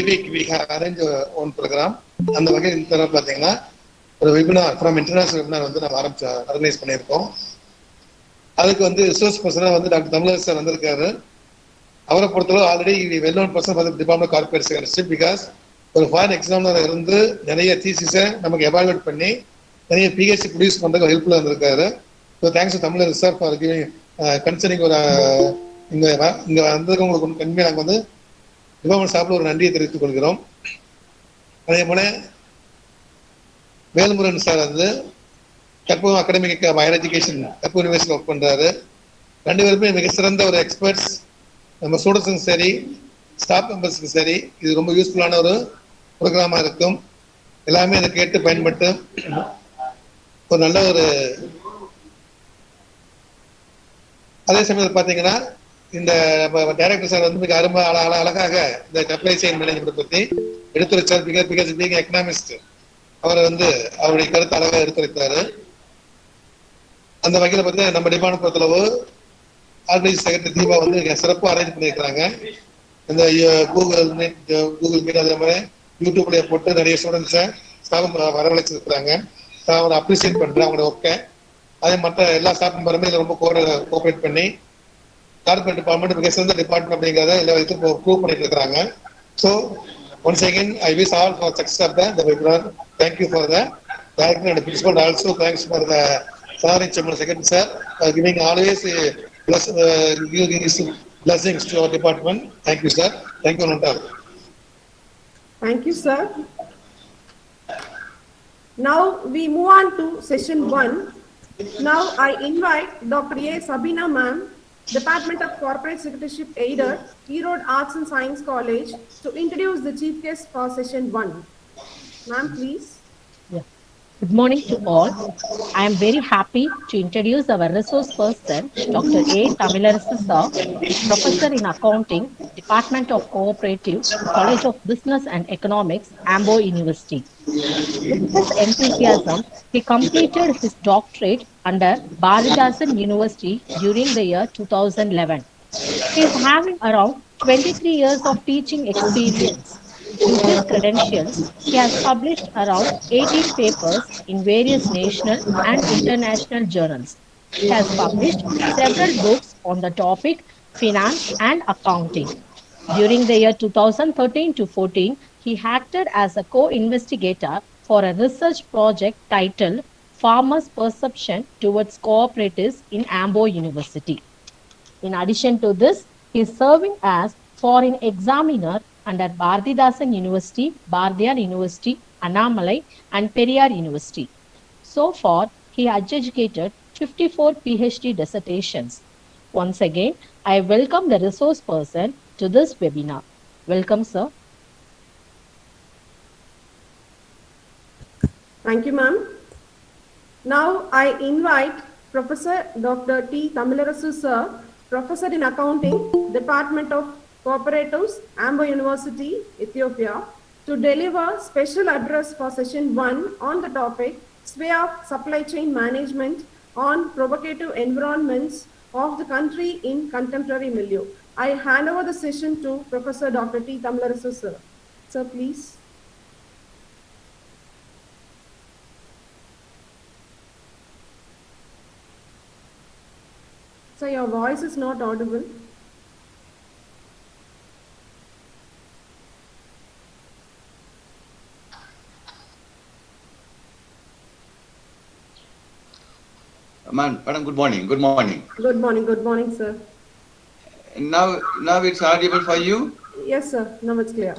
week we have arranged one program. அந்த வகையில் இந்த தடவை பார்த்தீங்கன்னா ஒரு வெபினார் ஃப்ரம் இன்டர்நேஷனல் வெபினார் வந்து நம்ம ஆர்கனைஸ் பண்ணியிருக்கோம். அதுக்கு வந்து ரிசோர்ஸ் பர்சனாக வந்து டாக்டர் தமிழரசு சார் வந்திருக்காரு. அவரை பொறுத்தவரை already well known person for department corporate secretary. Because ஒரு ஃபாரின் எக்ஸாமினர் இருந்து நிறைய தீசிஸை நமக்கு எவாலுவேட் பண்ணி நிறைய பிஹெச்டி ப்ரொடியூஸ் பண்ணுறதுக்கு ஹெல்ப்ஃபுல்லாக இருந்திருக்காரு. So thanks to Tamilarasu sir for giving concerning ஒரு இங்கே வந்திருக்கவங்களுக்கு ஒன்று கண்மையாக நாங்கள் வந்து டிபார்ட்மெண்ட் சார்பில் ஒரு நன்றியை தெரிவித்துக் கொள்கிறோம். அதே போல வேல்முருகன் சார் வந்து Karpagam academic higher education Karpagam university work பண்ணுறாரு. ரெண்டு பேருமே மிக சிறந்த ஒரு எக்ஸ்பர்ட்ஸ். நம்ம ஸ்டூடெண்ட்ஸுக்கும் சரி ஸ்டாஃப் மெம்பர்ஸுக்கும் சரி இது ரொம்ப யூஸ்ஃபுல்லான ஒரு ப்ரோக்ராமாக இருக்கும். எல்லாமே இதை கேட்டு பயன்பட்டு ஒரு நல்ல ஒரு அதே சமயத்தில் பார்த்தீங்கன்னா இந்த டைரக்டர் சார் வந்து மிக அழகாக இந்த சப்ளை செயின் மேனேஜ்மெண்ட் பற்றி எடுத்துரைச்சார். பிகாஸ் பீங் எக்கனாமிஸ்ட் அவர் வந்து அவருடைய கருத்து அழகாக எடுத்துரைத்தாரு. அந்த வகையில் பார்த்தீங்கன்னா நம்ம டிபார்ட்மெண்ட் பொறுத்தளவு ஆர்கனைஸ் செக்ரட்டரி தீபா வந்து சிறப்பாக அரேஞ்ச் பண்ணியிருக்கிறாங்க. இந்த கூகுள் மீட் அதே மாதிரி யூடியூப்ல போட்டு நிறைய ஸ்டூடெண்ட்ஸை ஸ்டாஃப் வரவழைச்சிருக்கிறாங்க. அவரை அப்ரிசியேட் பண்ணுறேன் அவங்களோட ஒர்க்கை. அதே மற்ற எல்லா ஸ்டாஃப் மெம்பருமே இதில் ரொம்ப கோஆப்ரேட் பண்ணி கார்பரேட் டிபார்ட்மெண்ட் மிக சிறந்த டிபார்ட்மெண்ட் அப்படிங்கிறத எல்லா விதத்தையும் ப்ரூவ் பண்ணிட்டு இருக்கிறாங்க. So once again I wish all for success of the webinar. Thank you for the director and principal. Also thanks for the Honorary Chairman Secretary sir for giving always giving his blessings to our department. Thank you sir. Thank you Ananta. Thank you sir. Now we move on to session 1. Now I invite Dr. A. Sabina ma'am, Department of Corporate Secretaryship Aider, Erode Arts and Science College, to introduce the chief guest for session 1. Ma'am, please. Yeah. Good morning to all. I am very happy to introduce our resource person, Dr. A. Tamilarasu sir, Professor in Accounting, Department of Cooperative, College of Business and Economics, Ambo University. With his enthusiasm, he completed his doctorate under Bharathasan University during the year 2011. He is having around 23 years of teaching experience. With his credentials, he has published around 18 papers in various national and international journals. He has published several books on the topic finance and accounting. During the year 2013 to 14, he acted as a co-investigator for a research project titled Farmers' Perception Towards Cooperatives in Ambo University. In addition to this, he is serving as foreign examiner under Bharathasan University, Bharathiar University, Annamalai and Periyar University. So far, he adjudicated 54 PhD dissertations. Once again, I welcome the resource person to this webinar. Welcome, sir. Thank you, ma'am. Now I invite Professor Dr. T. Tamilarasu sir, Professor in Accounting, Department of Cooperatives, Ambo University, Ethiopia, to deliver special address for session 1 on the topic Sphere of Supply Chain Management on Provocative Environments of the Country in Contemporary Milieu. I hand over the session to Professor Dr. T. Tamilarasu sir. Sir, please. So your voice is not audible. Madam, good morning. Good morning. Good morning. Good morning, sir. Now it's audible for you? Yes, sir. Now it's clear.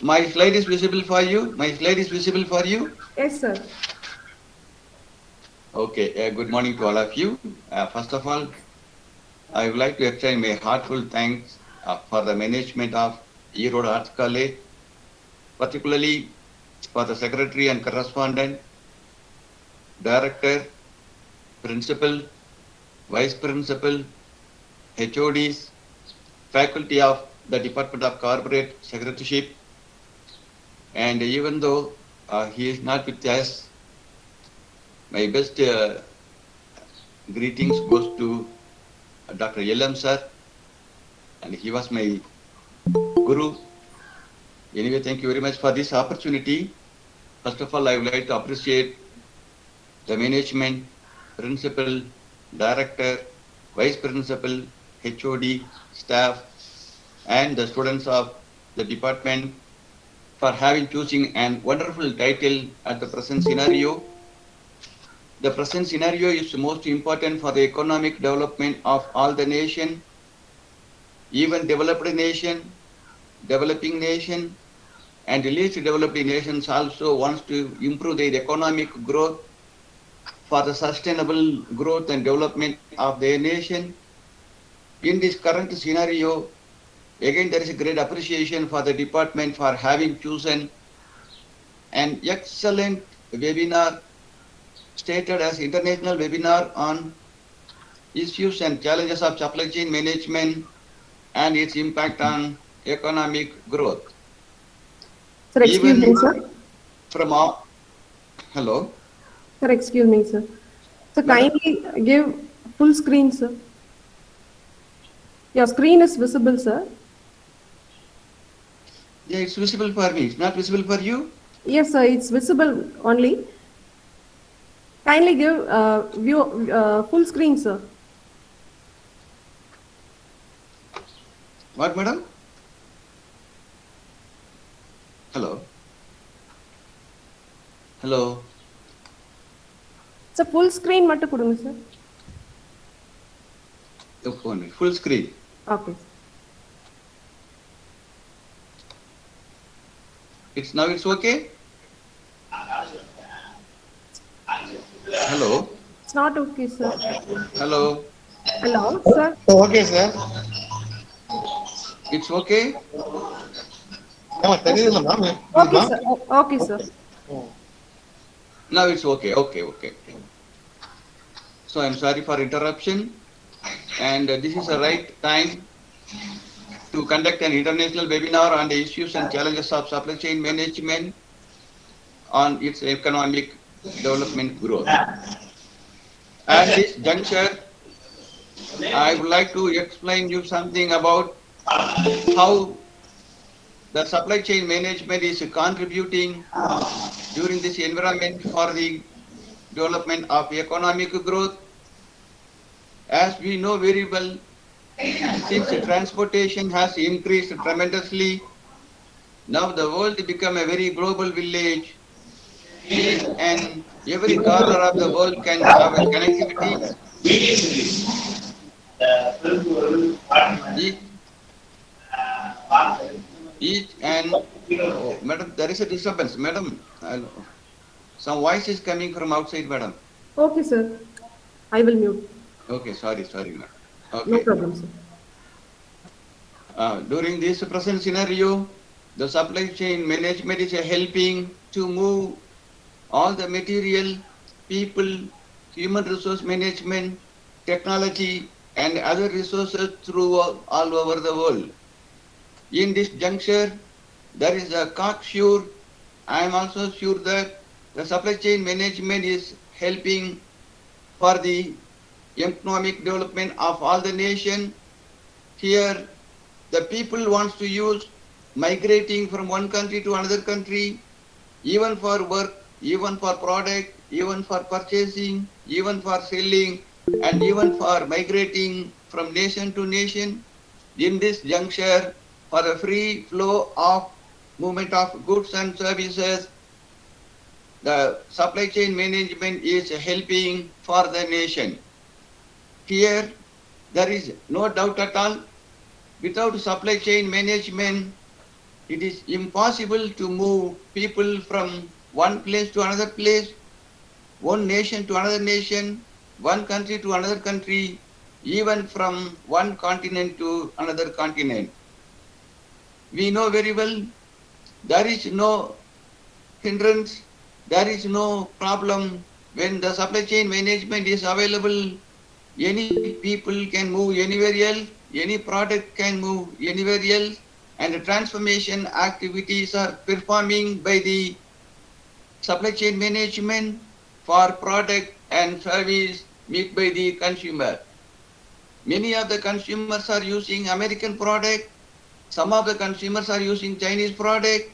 My slide is visible for you? My slide is visible for you? Yes, sir. Okay. Good morning to all of you. First of all, I would like to extend my heartfelt thanks for the management of Erode Arts College, particularly for the secretary and correspondent, director, principal, vice principal, HODs, faculty of the Department of Corporate Secretaryship, and even though he is not with us, my best greetings goes to Dr. Yellam sir, and he was my guru Anyway, thank you very much for this opportunity. First of all, I would like to appreciate the management, principal, director, vice principal, HOD, staff, and the students of the department for having choosing an wonderful title at the present scenario. The present scenario is most important for the economic development of all the nation, even developed nation, developing nation, and least developed nations also wants to improve their economic growth for the sustainable growth and development of their nation. In this current scenario, again, there is a great appreciation for the department for having chosen an excellent webinar stated as international webinar on issues and challenges of supply chain management and its impact on economic growth. Sir, excuse me, Even sir. from all, hello, Sir, excuse me, sir. So Madam. kindly give full screen, sir. Your screen is visible, sir. yeah, it's visible for me. It's not visible for you. Yes, sir, it's visible only. Kindly give full screen, sir. What, madam? Hello. Hello. Sir, full screen மட்டும் கொடுங்க, sir. The phone, full screen. Okay. It's okay. Hello. It's not okay, sir. Hello. Hello, sir. Okay sir. It's okay. ஆமா தெரியுதுல்ல ma'am. Okay, sir. Okay, sir. Now it's okay. Okay. So I'm sorry for interruption, and this is the right time to conduct an international webinar on the issues and challenges of supply chain management on its economic development growth. At this juncture, I would like to explain you something about how the supply chain management is contributing during this environment for the development of economic growth. As we know very well, since transportation has increased tremendously, now the world become a very global village, and every corner of the world can have a connectivity. Each and oh, madam, there is a disturbance, madam. Some voice is coming from outside, madam. Okay, sir. I will mute. Okay, sorry, madam. Okay. No problem, sir. During this present scenario, the supply chain management is helping to move all the material, people, human resource management, technology, and other resources through all over the world. In this juncture, there is a cocksure. I am also sure that the supply chain management is helping for the economic development of all the nation. Here, the people wants to use migrating from one country to another country, even for work, even for product, even for purchasing, even for selling, and even for migrating from nation to nation. In this juncture, for a free flow of movement of goods and services, the supply chain management is helping for the nation. Here, there is no doubt at all, without supply chain management, it is impossible to move people from one place to another place, one nation to another nation, one country to another country, even from one continent to another continent. We know very well there is no hindrance, there is no problem when the supply chain management is available. Any people can move anywhere else, any product can move anywhere else, and the transformation activities are performing by the supply chain management for product and service made by the consumer. Many of the consumers are using American product, Some of the consumers are using Chinese product,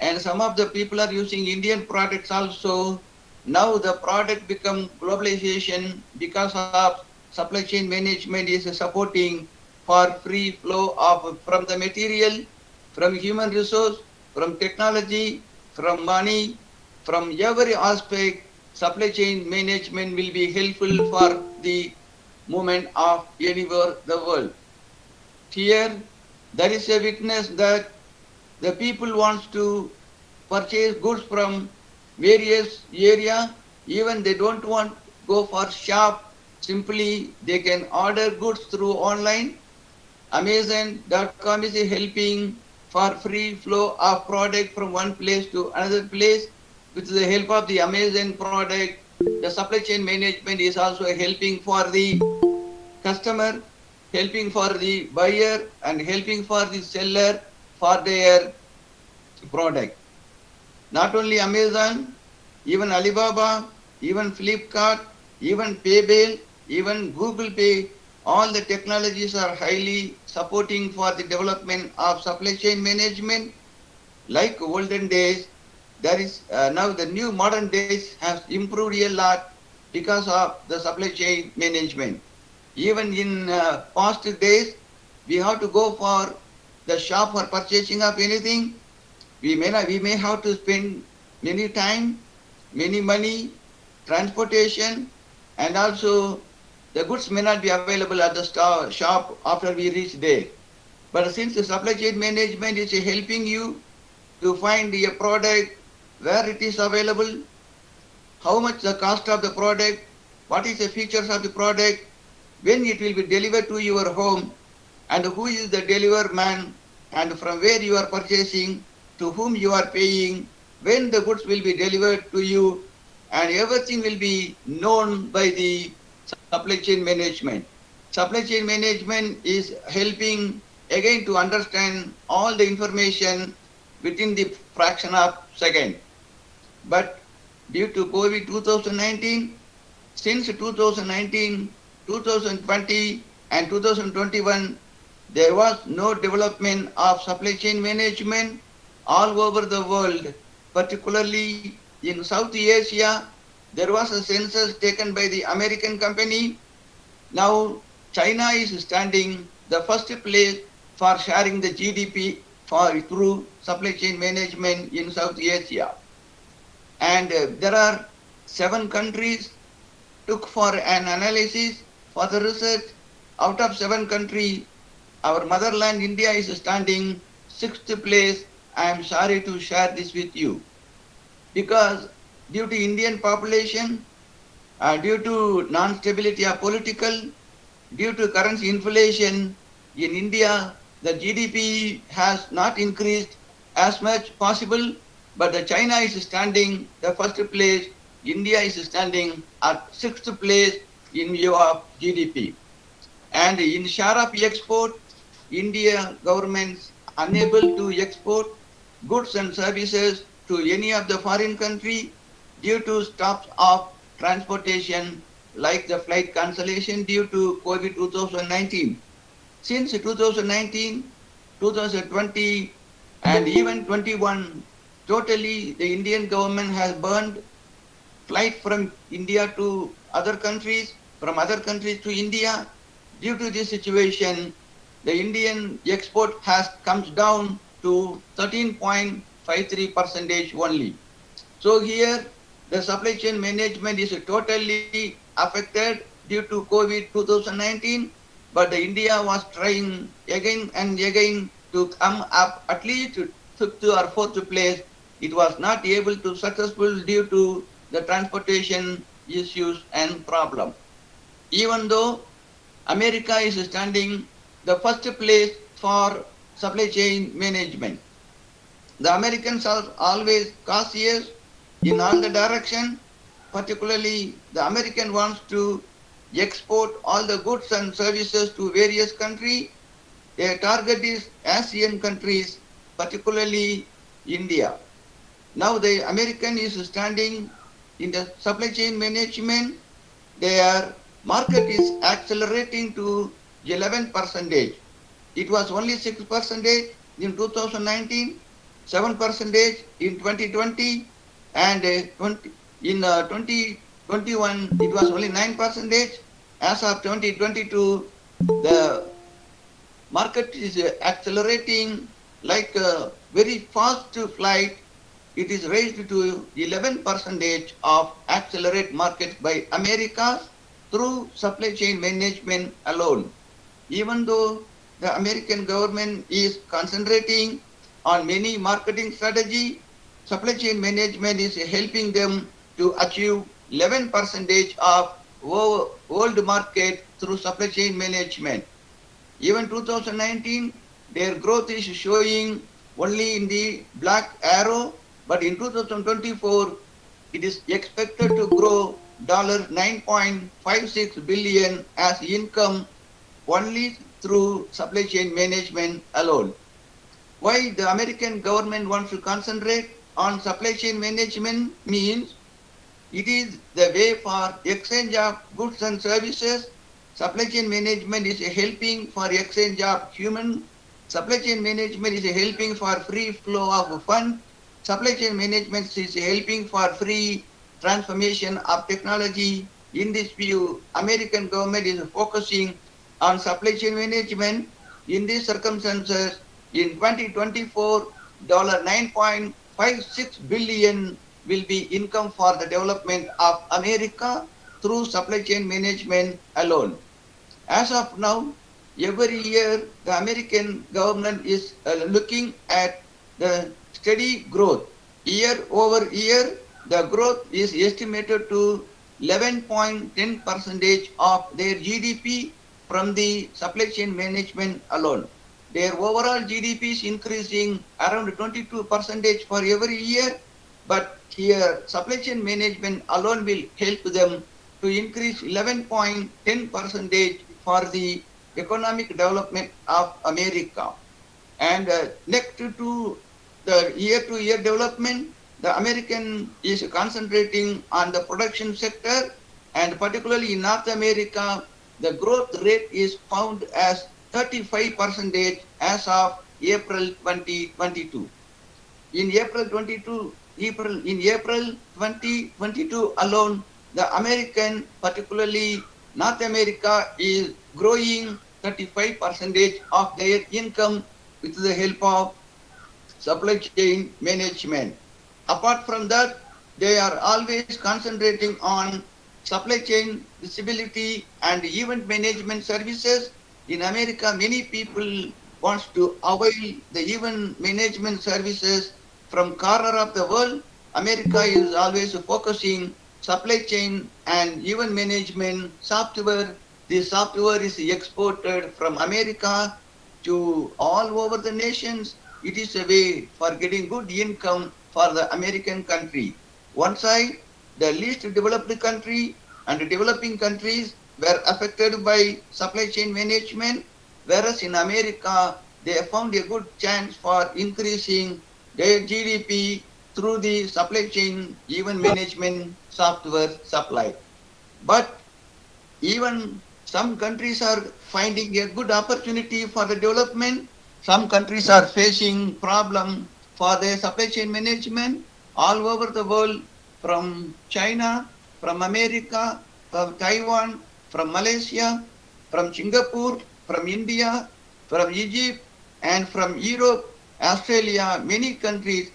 and some of the people are using Indian products also. Now the product become globalization because of supply chain management is supporting for free flow of from the material, from human resource, from technology, from money, from every aspect. Supply chain management will be helpful for the movement of anywhere the world. Here, there is a witness that the people wants to purchase goods from various area, even they don't want go for shop, simply they can order goods through online. Amazon.com is helping for free flow of product from one place to another place. With the help of the Amazon product, the supply chain management is also helping for the customer, helping for the buyer, and helping for the seller for their product. Not only Amazon, even Alibaba, even Flipkart, even PayPal, even Google Pay, all the technologies are highly supporting for the development of supply chain management. Like olden days, there is now the new modern days has improved a lot because of the supply chain management. Even in past days, we have to go for the shop for purchasing of anything. We may have to spend many time, many money, transportation, and also the goods may not be available at the shop after we reach there. But since the supply chain management is helping you to find a product where it is available, how much the cost of the product, what is the features of the product, when it will be delivered to your home, and who is the deliver man, and from where you are purchasing, to whom you are paying, when the goods will be delivered to you, and everything will be known by the supply chain management. Supply chain management is helping again to understand all the information within the fraction of second. But due to COVID 2019, since 2019, 2020 and 2021, there was no development of supply chain management all over the world, particularly in South Asia. There was a census taken by the American company. Now China is standing the first place for sharing the GDP for through supply chain management in South Asia. And there are 7 countries took for an analysis for the research. Out of 7 countries, our motherland India is standing 6th place. I am sorry to share this with you because due to Indian population, due to non-stability of political, due to currency inflation in India, the GDP has not increased as much possible, but the China is standing the first place. India is standing at 6th place in view of GDP. And in share of export, India governments unable to export goods and services to any of the foreign country due to stops of transportation like the flight cancellation due to COVID 2019. Since 2019, 2020 and even 21, totally the Indian government has burned flight from India to other countries, from other countries to India. Due to this situation, the Indian export has comes down to 13.53% only. So here, the supply chain management is totally affected due to COVID 2019, but the India was trying again and again to come up at least 5th or 4th place. It was not able to successful due to the transportation issues and problem. Even though America is standing the first place for supply chain management. The Americans are always cautious in all the direction, particularly the American wants to export all the goods and services to various countries. Their target is Asian countries, particularly India. Now the American is standing in the supply chain management. Their market is accelerating to 11%. it was only 6% in 2019, 7% in 2020, and 2021 it was only 9%. As of 2022, the market is accelerating like a very fast flight. It is raised to 11% of accelerate market by America through supply chain management alone. Even though the American government is concentrating on many marketing strategy, supply chain management is helping them to achieve 11% of world market through supply chain management. Even 2019, their growth is showing only in the black arrow, but in 2024, it is expected to grow $9.56 billion as income only through supply chain management alone. Why the American government wants to concentrate on supply chain management means it is the way for exchange of goods and services. Supply chain management is helping for exchange of human. Supply chain management is helping for free flow of funds. Supply chain management is helping for free transformation of technology. In this view, American government is focusing on supply chain management. In these circumstances, in 2024, $9.56 billion will be income for the development of America through supply chain management alone. As of now, every year the American government is looking at the steady growth. Year over year, the growth is estimated to 11.10% of their GDP from the supply chain management alone. Their overall GDP is increasing around 22% for every year, but here supply chain management alone will help them to increase 11.10% for the economic development of America. And next to the year-to-year development, the American is concentrating on the production sector, and particularly in North America, the growth rate is found as 35% as of April 2022. In April 2022 alone, the American, particularly North America, is growing 35% of their income with the help of supply chain management. Apart from that, they are always concentrating on supply chain visibility and event management services. In America, many people want to avail the event management services from corner of the world. America is always focusing supply chain and event management software. This software is exported from America to all over the nations. It is a way for getting good income for the American country. One side, the least developed country and the developing countries were affected by supply chain management, whereas in America, they found a good chance for increasing their GDP through the supply chain event management software supply. But even some countries are finding a good opportunity for the development. Some countries are facing problem for their supply chain management all over the world, from China, from America, from Taiwan, from Malaysia, from Singapore, from India, from Egypt, and from Europe, Australia, many countries.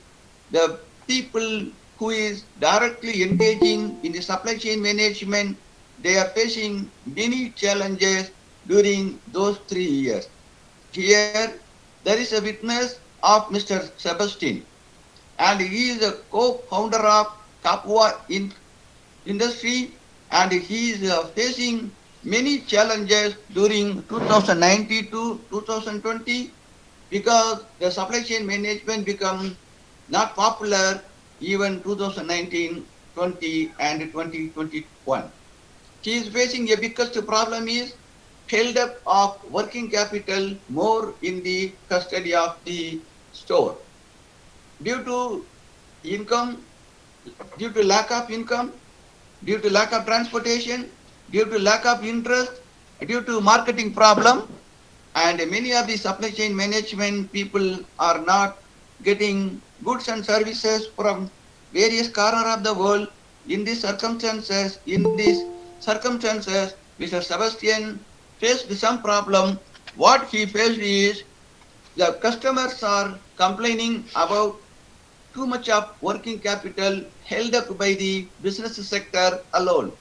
The people who is directly engaging in the supply chain management, they are facing many challenges during those 3 years. Here, there is a witness of Mr. Sebastian, and he is a co-founder of Capua Industry, and he is facing many challenges during 2019 to 2020 because the supply chain management become not popular even 2019, 20 and 2021. He is facing a biggest problem is held up of working capital more in the custody of the store. Due to income, due to lack of income, due to lack of transportation, due to lack of interest, due to marketing problem, And many of the supply chain management people are not getting goods and services from various corner of the world. In these circumstances, Mr. Sebastian faced some problem. What he faced is the customers are complaining about too much of working capital held up by the business sector alone.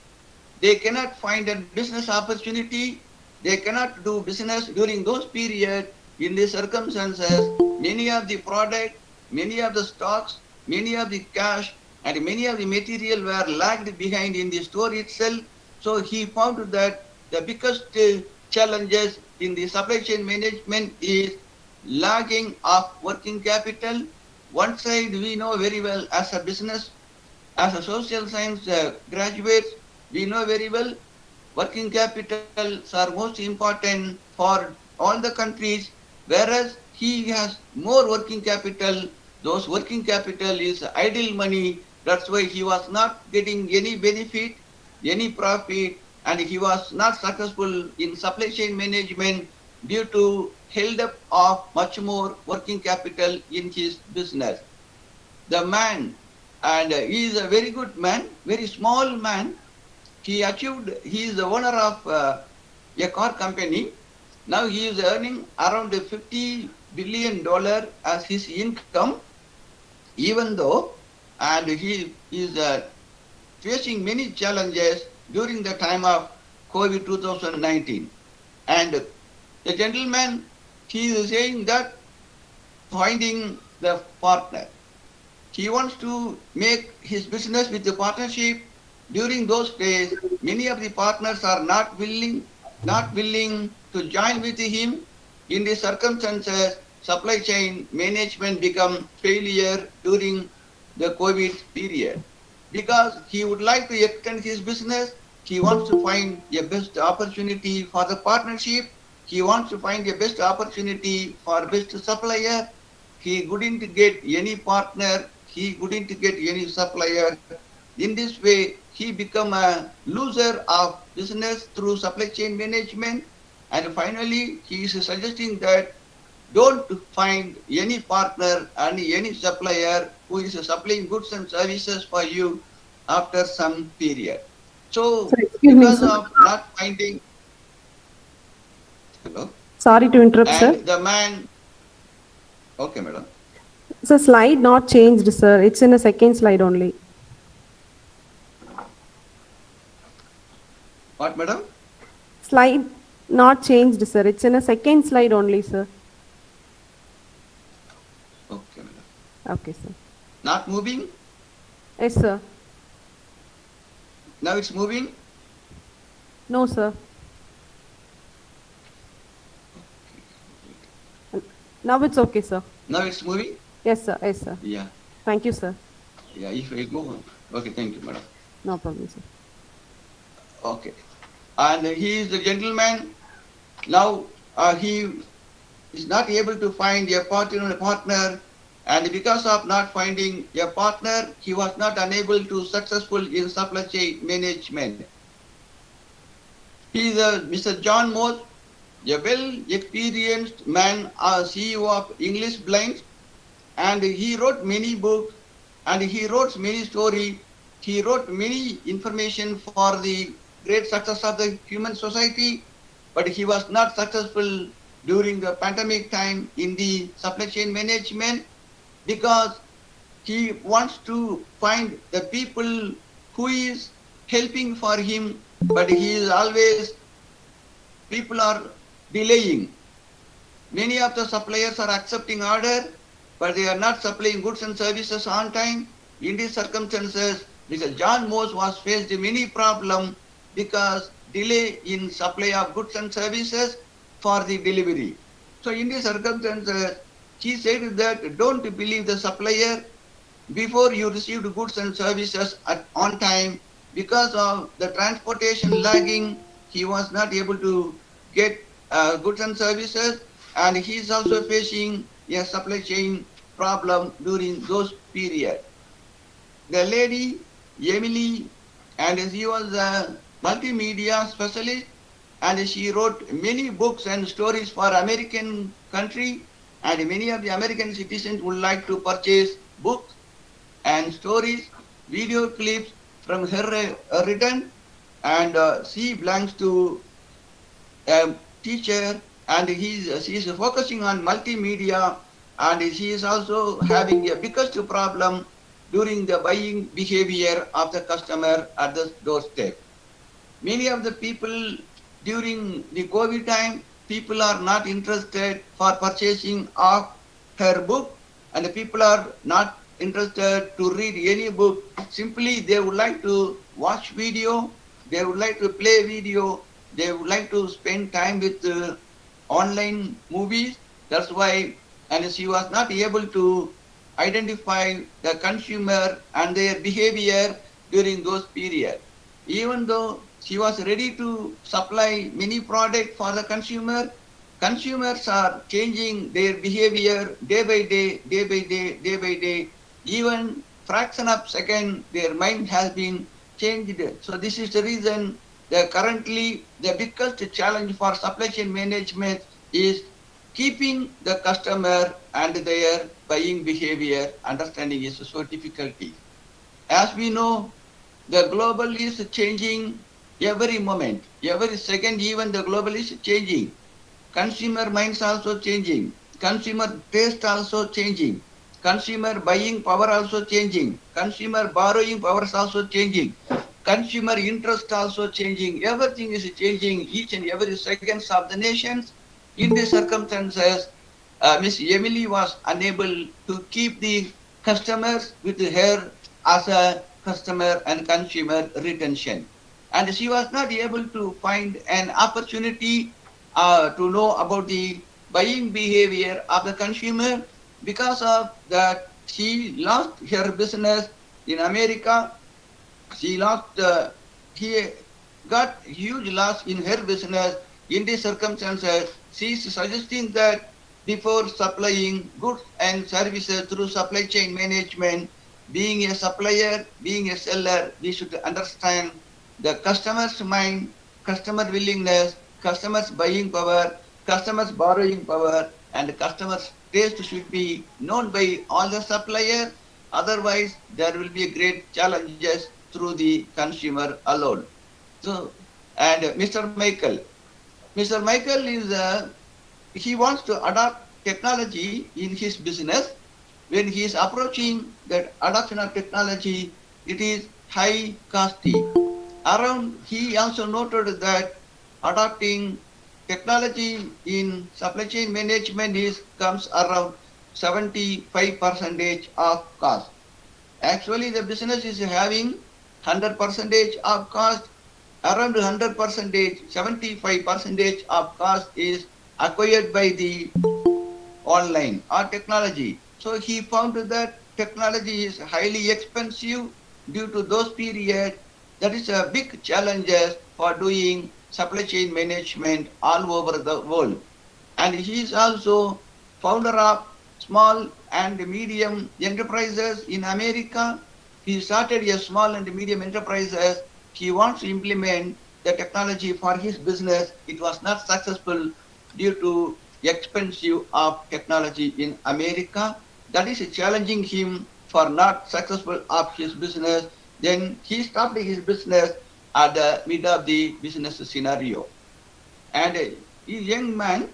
They cannot find a business opportunity. They cannot do business during those periods. In these circumstances, many of the product, many of the stocks, many of the cash, and many of the material were lagged behind in the store itself. So he found that the biggest challenges in the supply chain management is lagging of working capital. One side we know very well as a business, as a social science graduates, we know very well working capitals are most important for all the countries, whereas he has more working capital. Those working capital is idle money. That's why he was not getting any benefit, any profit, and he was not successful in supply chain management due to held up of much more working capital in his business. The man, and he is a very good man, very small man. He is the owner of a car company. Now he is earning around $50 billion as his income, even though, and he is facing many challenges during the time of COVID 2019. And the gentleman, he is saying that finding the partner. He wants to make his business with the partnership. During those days, many of the partners are not willing to join with him. In the circumstances, supply chain management become failure during the COVID period. Because he would like to extend his business, he wants to find a best opportunity for the partnership. He wants to find a best opportunity for best supplier. He couldn't get any partner. He couldn't get any supplier. In this way, he become a loser of business through supply chain management. And finally, he is suggesting that don't find any partner and any supplier who is supplying goods and services for you after some period. So, Sir, excuse me, because sir. of not finding, hello, Sorry to interrupt, sir. and the man, okay, madam. So slide not changed, sir. It's in a second slide only. What, madam? Slide not changed, sir. It's in a second slide only, sir. Okay, madam. Okay, sir. Not moving? Yes, sir. Now it's moving? No, sir. Now it's okay, sir. Now it's moving? Yes, sir. Yes, sir. Yeah. Thank you, sir. Yeah, if I go, okay, thank you, madam. No problem, sir. Okay. And he is the gentleman. Now he is not able to find a partner, and because of not finding a partner, he was not unable to successful in supply chain management. He is Mr. John Moss, a well-experienced man, CEO of English Blind, and he wrote many books, and he wrote many stories. He wrote many information for the great success of the human society, but he was not successful during the pandemic time in the supply chain management because he wants to find the people who is helping for him, but he is always, people are delaying. Many of the suppliers are accepting order, but they are not supplying goods and services on time. In these circumstances, Mr. John Moss was faced many problems because delay in supply of goods and services for the delivery. So in these circumstances, he said that don't believe the supplier before you received goods and services on time. Because of the transportation lagging, he was not able to get goods and services, and he is also facing a supply chain problem during those periods. The lady, Emily, and she was a multimedia specialist, and she wrote many books and stories for American country, and many of the American citizens would like to purchase books and stories, video clips from her written, and she belongs to a teacher, and she is focusing on multimedia, and she is also having a biggest problem during the buying behavior of the customer at the doorstep. Many of the people during the COVID time, people are not interested for purchasing of her book, and the people are not interested to read any book. Simply, they would like to watch video, they would like to play video, they would like to spend time with online movies. That's why, and she was not able to identify the consumer and their behavior during those periods. Even though she was ready to supply many products for the consumer, consumers are changing their behavior day by day, day by day, day by day. Even fraction of second, their mind has been changed. So this is the reason that currently the biggest challenge for supply chain management is keeping the customer and their buying behavior understanding is so difficulty. As we know, the global is changing every moment, every second, even the global is changing. Consumer minds also changing. Consumer taste also changing. Consumer buying power also changing. Consumer borrowing power is also changing. Consumer interest also changing. Everything is changing each and every seconds of the nations. In these circumstances, Miss Emily was unable to keep the customers with her as a customer and consumer retention. And she was not able to find an opportunity to know about the buying behavior of the consumer. Because of that, she lost her business in America. She got huge loss in her business. In these circumstances, she is suggesting that before supplying goods and services through supply chain management, being a supplier, being a seller, we should understand the customer's mind, customer willingness, customer's buying power, customer's borrowing power, and customer's taste should be known by all the suppliers. Otherwise, there will be great challenges through the consumer alone. So, and Mr. Michael is he wants to adopt technology in his business. When he is approaching that adoption of technology, it is high costly. He also noted that adopting technology in supply chain management comes around 75% of cost. Actually, the business is having 100% of cost. Around 100%, 75% of cost is acquired by the online or technology. So he found that technology is highly expensive due to those periods. That is a big challenge for doing supply chain management all over the world. And he is also founder of small and medium enterprises in America. He started a small and medium enterprises. He wants to implement the technology for his business. It was not successful due to expensive of technology in America. That is challenging him for not successful of his business. Then he stopped his business at the mid of the business scenario. And he's a young man,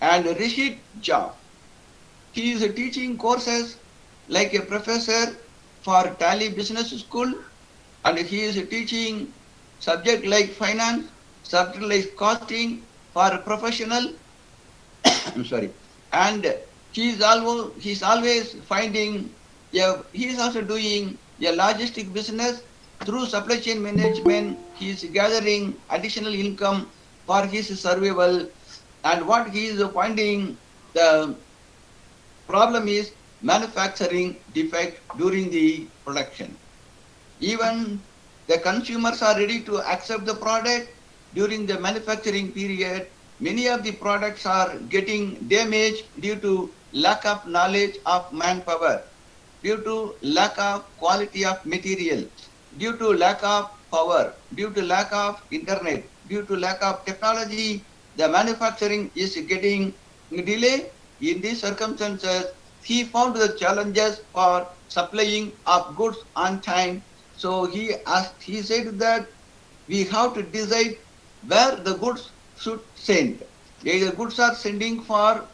and Rishit Jha. He is teaching courses like a professor for Tally Business School, and he is teaching subject like finance, subject like costing for professional. I'm sorry. And he's always finding, he is also doing a logistic business. Through supply chain management, he is gathering additional income for his survival. And what he is finding, the problem is manufacturing defect during the production. Even the consumers are ready to accept the product during the manufacturing period. Many of the products are getting damaged due to lack of knowledge of manpower, due to lack of quality of material, due to lack of power, due to lack of internet, due to lack of technology, the manufacturing is getting delay. In these circumstances, he found the challenges for supplying of goods on time. So he said that we have to decide where the goods should send. Either goods are sending for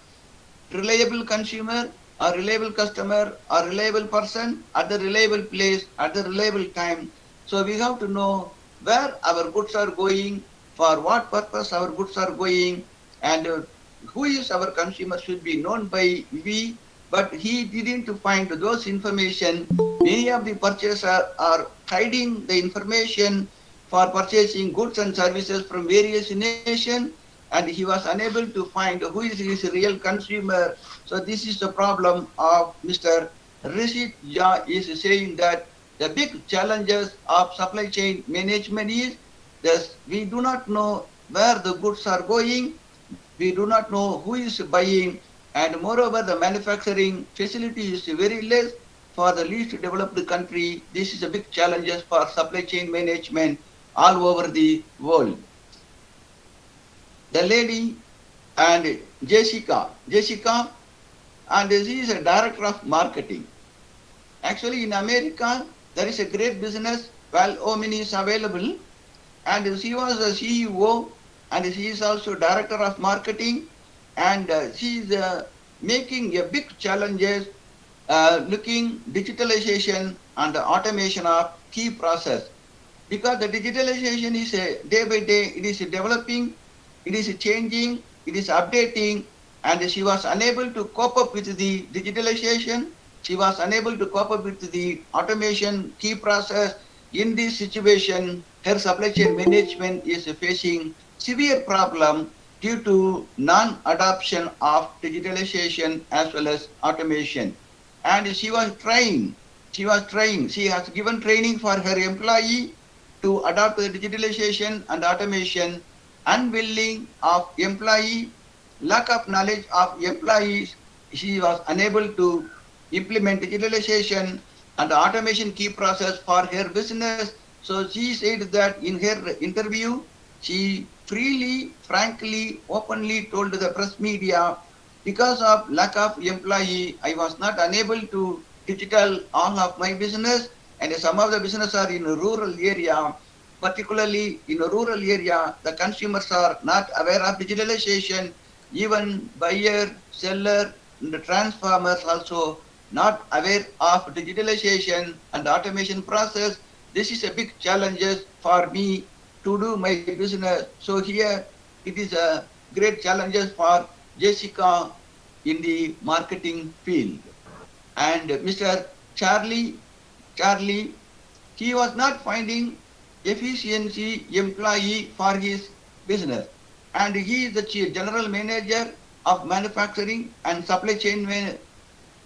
reliable consumer or reliable customer or reliable person at the reliable place at the reliable time. So we have to know where our goods are going, for what purpose our goods are going, and who is our consumer should be known by we. But he didn't find those information. Many of the purchasers are hiding the information for purchasing goods and services from various nations, and he was unable to find who is his real consumer. So this is the problem of Mr. Rishit Jha is saying that the big challenges of supply chain management is that we do not know where the goods are going, we do not know who is buying, and moreover the manufacturing facility is very less for the least developed country. This is a big challenges for supply chain management all over the world. The lady and Jessica, and she is a director of marketing. Actually, in America, there is a great business, Val Omni is available, and she was a CEO, and she is also director of marketing, and she is making a big challenges, looking digitalization and the automation of key process. Because the digitalization is day by day, it is developing, it is changing, it is updating, and she was unable to cope up with the digitalization. She was unable to cope up with the automation key process. In this situation, her supply chain management is facing severe problem due to non-adoption of digitalization as well as automation. And she has given training for her employee to adopt the digitalization and automation. Unwilling of employee, lack of knowledge of employees, she was unable to implement digitalization and automation key process for her business. So she said that in her interview, she freely, frankly, openly told the press media, because of lack of employee, I was not unable to digital all of my business, and some of the business are in a rural area. Particularly in a rural area, the consumers are not aware of digitalization. Even buyer, seller, and the transformers also not aware of digitalization and automation process. This is a big challenge for me to do my business. So here it is a great challenges for Jessica in the marketing field. And Mr. Charlie, he was not finding efficiency employee for his business, and he is the chief general manager of manufacturing and supply chain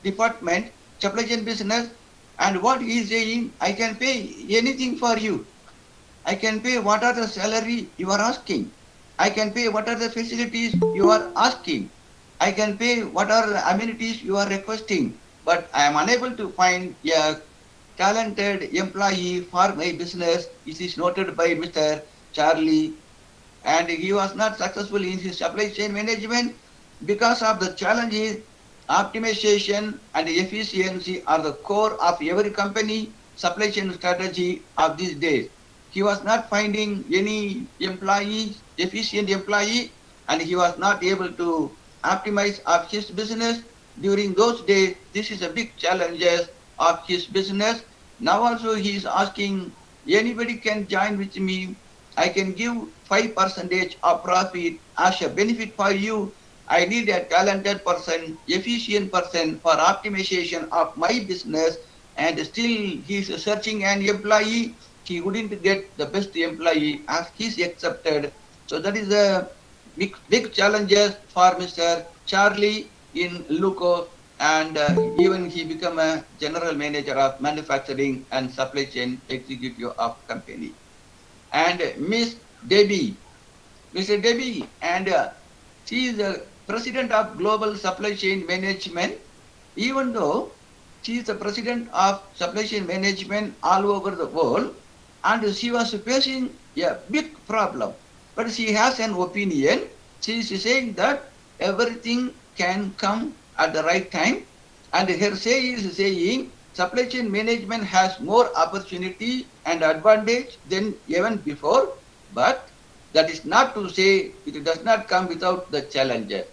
department, supply chain business. And what he is saying, I can pay anything for you. I can pay what are the salary you are asking. I can pay what are the facilities you are asking. I can pay what are the amenities you are requesting. But I am unable to find a talented employee for my business. It is noted by Mr. Charlie, and he was not successful in his supply chain management because of the challenges. Optimization and efficiency are the core of every company supply chain strategy of these days. He was not finding any employees, efficient employee, and he was not able to optimize of his business during those days. This is a big challenge of his business. Now also he is asking, anybody can join with me. I can give 5% of profit as a benefit for you. I need a talented person, efficient person for optimization of my business, and still he is searching an employee. He wouldn't get the best employee as he is accepted. So that is a big challenges for Mr. Charlie in Luco, and even he become a general manager of manufacturing and supply chain executive of company. And Miss Debbie, Mr. Debbie, and she is the president of Global Supply Chain Management. Even though she is the president of supply chain management all over the world, and she was facing a big problem. But she has an opinion. She is saying that everything can come at the right time, and her say is saying supply chain management has more opportunity and advantage than even before, but that is not to say it does not come without the challenges.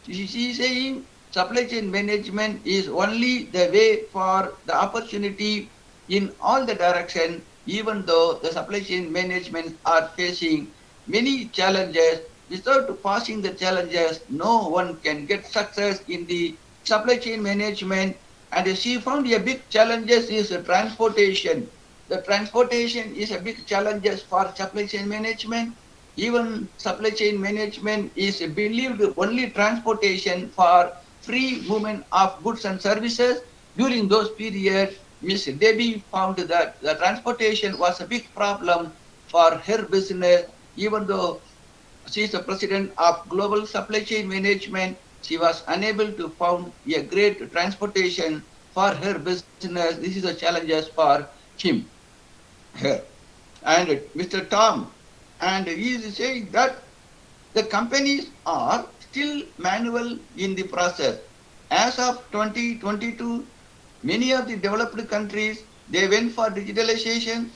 She is saying supply chain management is only the way for the opportunity in all the direction, even though the supply chain management are facing many challenges. Without passing the challenges, no one can get success in the supply chain management. And she found a big challenges is transportation. The transportation is a big challenges for supply chain management. Even supply chain management is believed only transportation for free movement of goods and services. During those periods, Ms. Debbie found that the transportation was a big problem for her business. Even though she is the president of Global Supply Chain Management, she was unable to found a great transportation for her business. This is the challenges for him, her. And Mr. Tom, and he is saying that the companies are still manual in the process. As of 2022, many of the developed countries, they went for digitalization.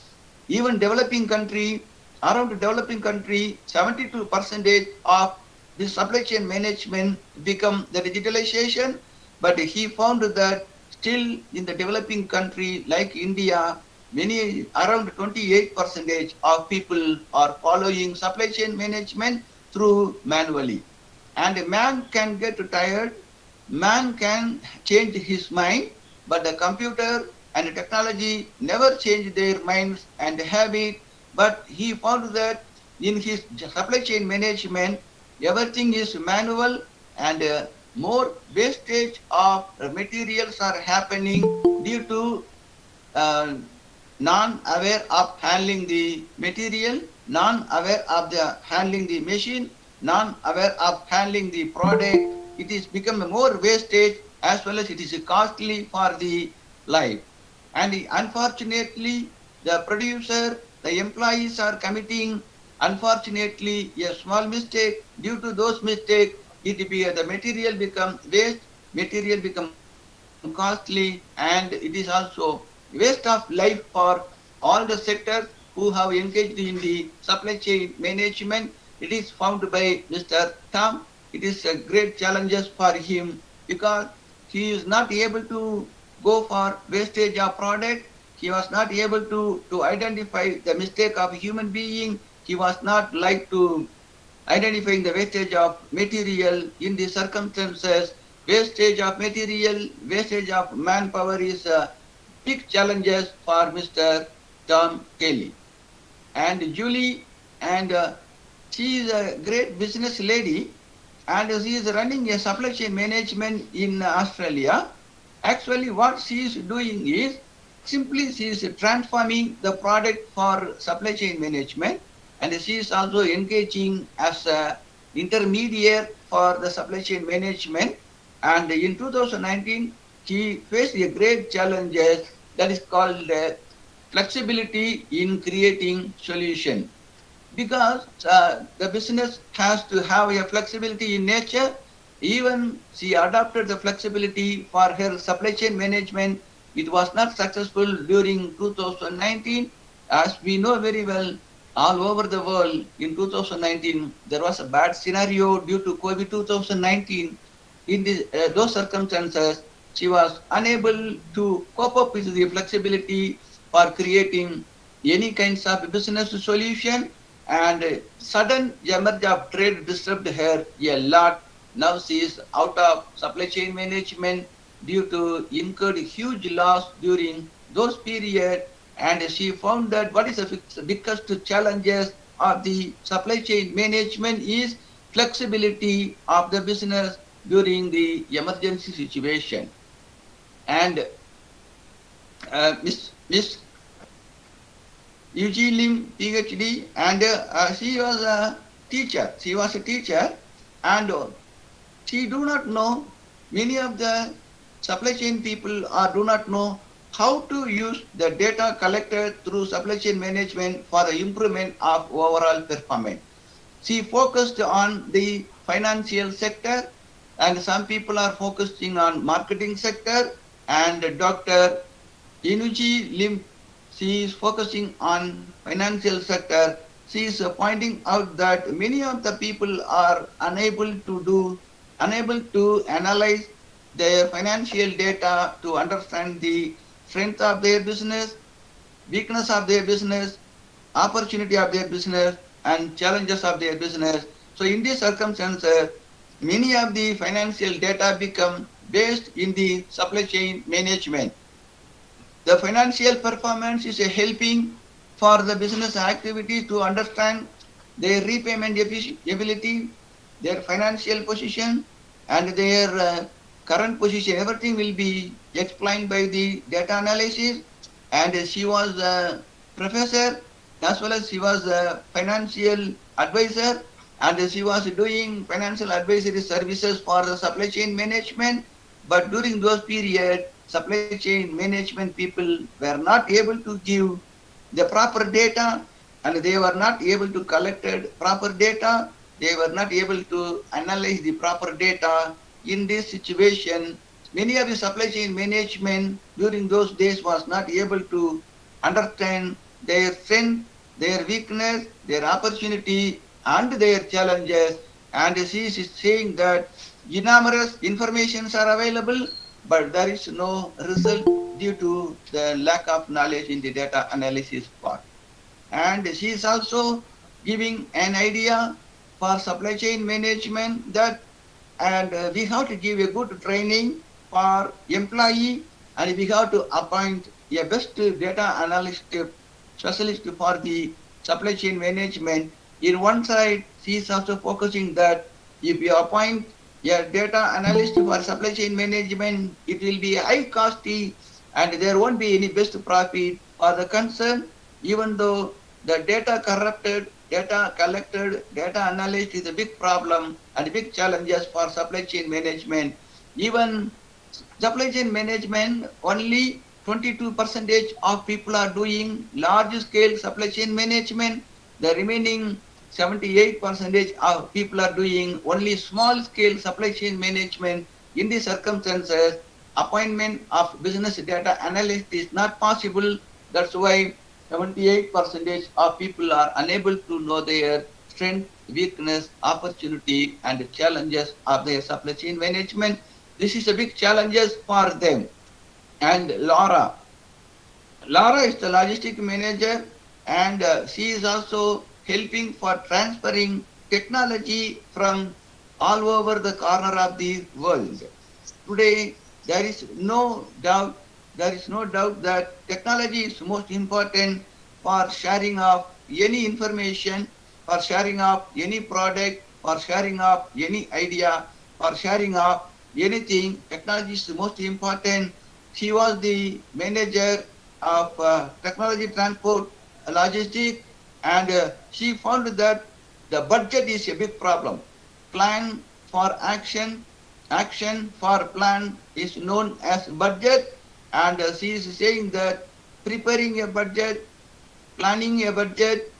Even developing country, around the developing country, 72% of the supply chain management become the digitalization. But he found that still in the developing country like India, many around 28% of people are following supply chain management through manually. And man can get tired, man can change his mind, but the computer and the technology never change their minds and habit. But he found that in his supply chain management, everything is manual, and more wastage of materials are happening due to uh, non-aware of handling the material, non-aware of the handling the machine, non-aware of handling the product. It is become more wastage, as well as it is costly for the life. And unfortunately, the producer, the employees are committing, unfortunately, a small mistake. Due to those mistakes, the material become waste, material become costly, and it is also waste of life for all the sectors who have engaged in the supply chain management. It is found by Mr. Tom. It is a great challenges for him, because he is not able to go for wastage of product. He was not able to identify the mistake of human being. He was not like to identifying the wastage of material in the circumstances. Wastage of material, wastage of manpower is big challenges for Mr. Tom Kelly. And Julie, and she is a great business lady, and she is running a supply chain management in Australia. Actually, what she is doing is simply she is transforming the product for supply chain management, and she is also engaging as a intermediate for the supply chain management. And in 2019, she faced a great challenges that is called flexibility in creating solution, because the business has to have a flexibility in nature. Even she adopted the flexibility for her supply chain management. It was not successful during 2019. As we know very well, all over the world in 2019, there was a bad scenario due to COVID 2019. In those circumstances, she was unable to cope up with the flexibility for creating any kinds of business solution, and sudden emerge of trade disturbed her a lot. Now she is out of supply chain management due to incurred huge loss during those periods, and she found that what is the biggest challenges of the supply chain management is flexibility of the business during the emergency situation. And Miss Eugene Lim, PhD, and she was a teacher. She was a teacher, and she do not know, many of the supply chain people do not know how to use the data collected through supply chain management for the improvement of overall performance. She focused on the financial sector, and some people are focusing on marketing sector, and Dr. Inuji Lim, she is focusing on financial sector. She is pointing out that many of the people are unable to analyze their financial data to understand the strength of their business, weakness of their business, opportunity of their business, and challenges of their business. So in these circumstances, many of the financial data become based in the supply chain management. The financial performance is a helping for the business activity to understand their repayment ability, their financial position, and their current position. Everything will be explained by the data analysis. And she was a professor as well as she was a financial advisor, and she was doing financial advisory services for the supply chain management. But during those periods, supply chain management people were not able to give the proper data, and they were not able to collect proper data. They were not able to analyze the proper data. In this situation, many of the supply chain management during those days was not able to understand their strength, their weakness, their opportunity, and their challenges. And she is saying that enormous informations are available, but there is no result due to the lack of knowledge in the data analysis part. And she is also giving an idea for supply chain management that, and we have to give a good training for employee, and we have to appoint a best data analyst specialist for the supply chain management. In one side, she is also focusing that if you appoint a data analyst for supply chain management, it will be high costly and there won't be any best profit for the concern, even though the data corrupted, data collected, data analyzed is a big problem and big challenges for supply chain management. Even supply chain management, only 22% of people are doing large scale supply chain management. The remaining 78% of people are doing only small scale supply chain management. In these circumstances, appointment of business data analyst is not possible. That's why 78% of people are unable to know their strength, weakness, opportunity, and challenges of their supply chain management. This is a big challenges for them. And Laura is the logistic manager, and she is also helping for transferring technology from all over the corner of the world. Today, there is no doubt that technology is most important for sharing of any information, for sharing of any product, for sharing of any idea, for sharing of anything. Technology is the most important. She was the manager of technology transport logistics, and she found that the budget is a big problem. Plan for action, action for plan is known as budget, and she is saying that preparing a budget, planning a budget,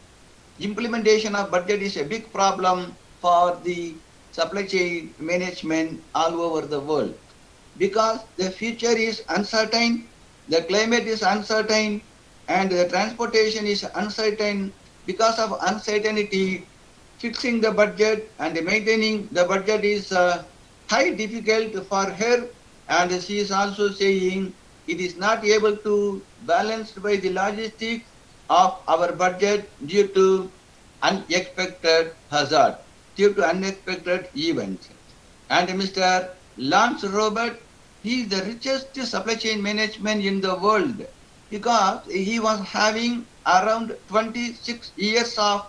implementation of budget is a big problem for the supply chain management all over the world, because the future is uncertain, the climate is uncertain, and the transportation is uncertain. Because of uncertainty, fixing the budget and maintaining the budget is high difficult for her, and she is also saying it is not able to balance by the logistics of our budget due to unexpected hazard, due to unexpected events. And Mr. Lance Robert, he is the richest supply chain management in the world, because he was having around 26 years of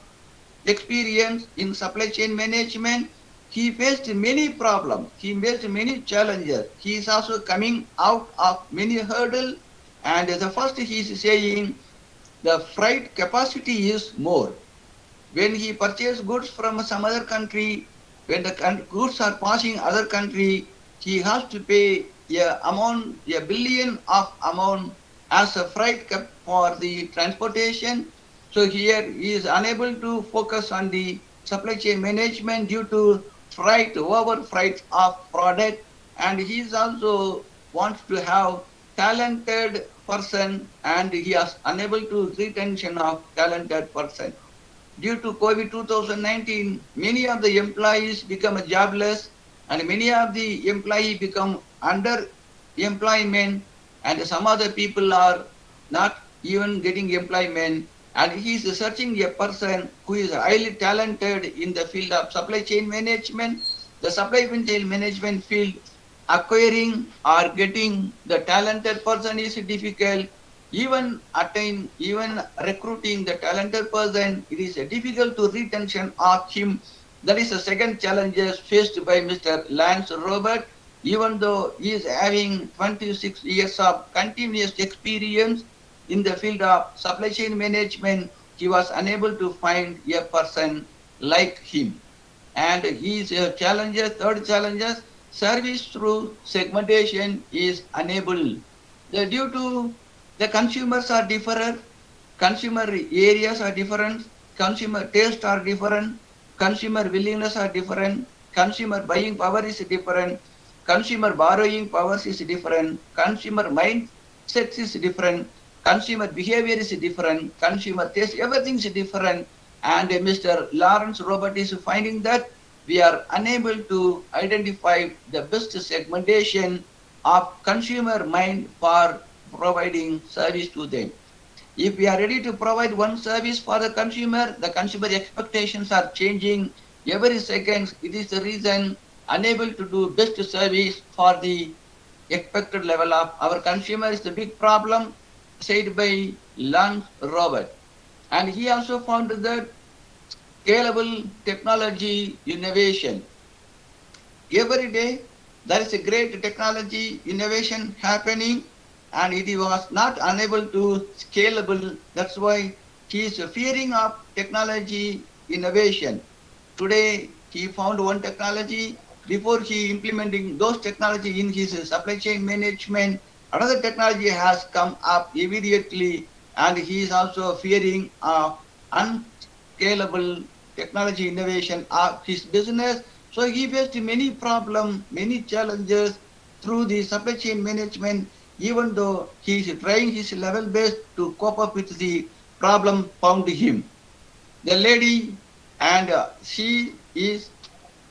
experience in supply chain management. He faced many problems. He faced many challenges. He is also coming out of many hurdles. And the first he is saying the freight capacity is more. When he purchases goods from some other country, when the goods are passing other country, he has to pay a billion of amount as a freight for the transportation. So here he is unable to focus on the supply chain management due to freight, over freight of product, and he is also wants to have talented person, and he is unable to retention of talented person. Due to COVID 2019, many of the employees become jobless, and many of the employees become under employment, and some other people are not even getting employment. And he is searching a person who is highly talented in the field of supply chain management. The supply chain management field, acquiring or getting the talented person is difficult. Even recruiting the talented person, it is difficult to retention of him. That is the second challenge faced by Mr. Lance Robert. Even though he is having 26 years of continuous experience in the field of supply chain management, he was unable to find a person like him. And his challenges, third challenges, service through segmentation is unable. Due to the consumers are different, consumer areas are different, consumer tastes are different, consumer willingness are different, consumer buying power is different, consumer borrowing powers is different, consumer mindset is different, consumer behavior is different, consumer taste, everything is different. And Mr. Lawrence Robert is finding that we are unable to identify the best segmentation of consumer mind for providing service to them. If we are ready to provide one service for the consumer expectations are changing every second. It is the reason unable to do best service for the expected level of our consumer is the big problem, said by Lance Robert. And he also found that scalable technology innovation. Every day there is a great technology innovation happening, and it was not unable to scalable. That's why he is fearing of technology innovation. Today he found one technology. Before he implementing those technology in his supply chain management, another technology has come up immediately, and he is also fearing of unscalable technology innovation of his business. So he faced many problems, many challenges through the supply chain management, even though he is trying his level best to cope up with the problem found him. The lady, and she is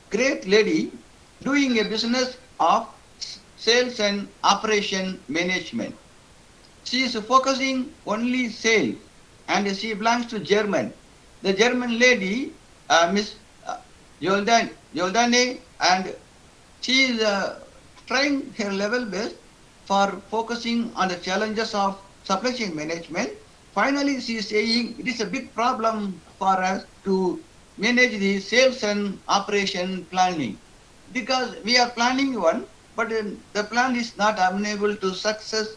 great lady doing a business of sales and operation management. She is focusing only sales, and she belongs to German. The German lady, Miss Joldane, and she is trying her level best for focusing on the challenges of supply chain management. Finally, she is saying it is a big problem for us to manage the sales and operation planning, because we are planning one, but the plan is not unable to success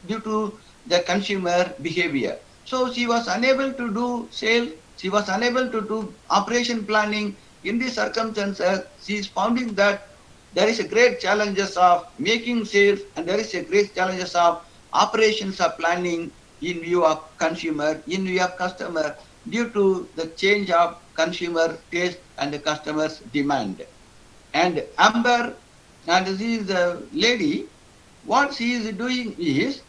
due to the consumer behavior. So she was unable to do sales, she was unable to do operation planning. In these circumstances, she is finding that there is a great challenges of making sales, and there is a great challenges of operations of planning in view of consumer, in view of customer, due to the change of consumer taste and the customer's demand. And Amber, and this is the lady, what she is doing is,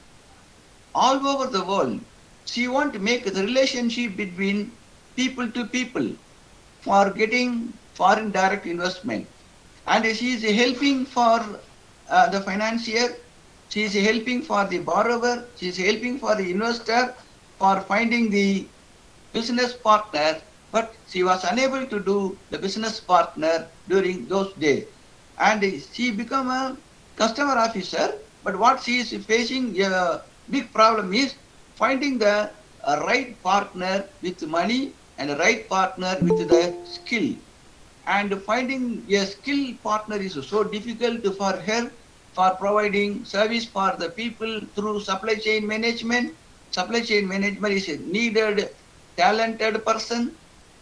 all over the world, she want to make the relationship between people to people for getting foreign direct investment. And she is helping for the financier, she is helping for the borrower, she is helping for the investor for finding the business partner, but she was unable to do the business partner during those days. And she became a customer officer, but what she is facing a big problem is finding the right partner with money and a right partner with the skill. And finding a skilled partner is so difficult for her for providing service for the people through supply chain management. Supply chain management is a needed talented person,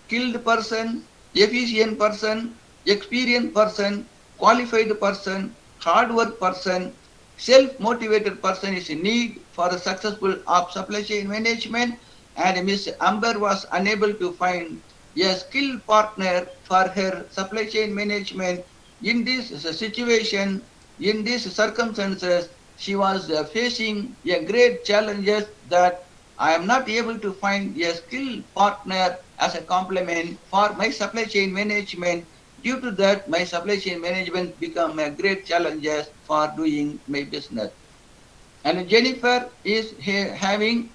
skilled person, efficient person, experienced person, qualified person, hard work person, self-motivated person is in need for the successful of supply chain management, and Ms. Amber was unable to find a skilled partner for her supply chain management. In this situation, in these circumstances, she was facing a great challenges that I am not able to find a skilled partner as a complement for my supply chain management. Due to that, my supply chain management become a great challenges for doing my business. And Jennifer is having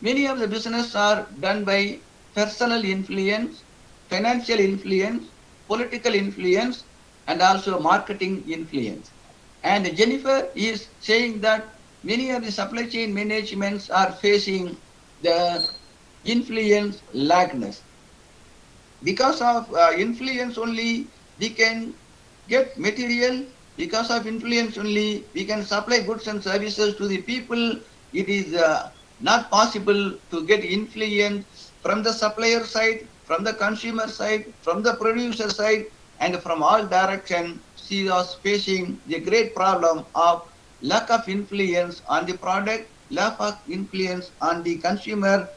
many of the business are done by personal influence, financial influence, political influence, and also marketing influence. And Jennifer is saying that many of the supply chain managements are facing the influence lackness. Because of influence only, we can get material. Because of influence only, we can supply goods and services to the people. It is not possible to get influence from the supplier side, from the consumer side, from the producer side, and from all directions. She was facing the great problem of lack of influence on the product, lack of influence on the consumer,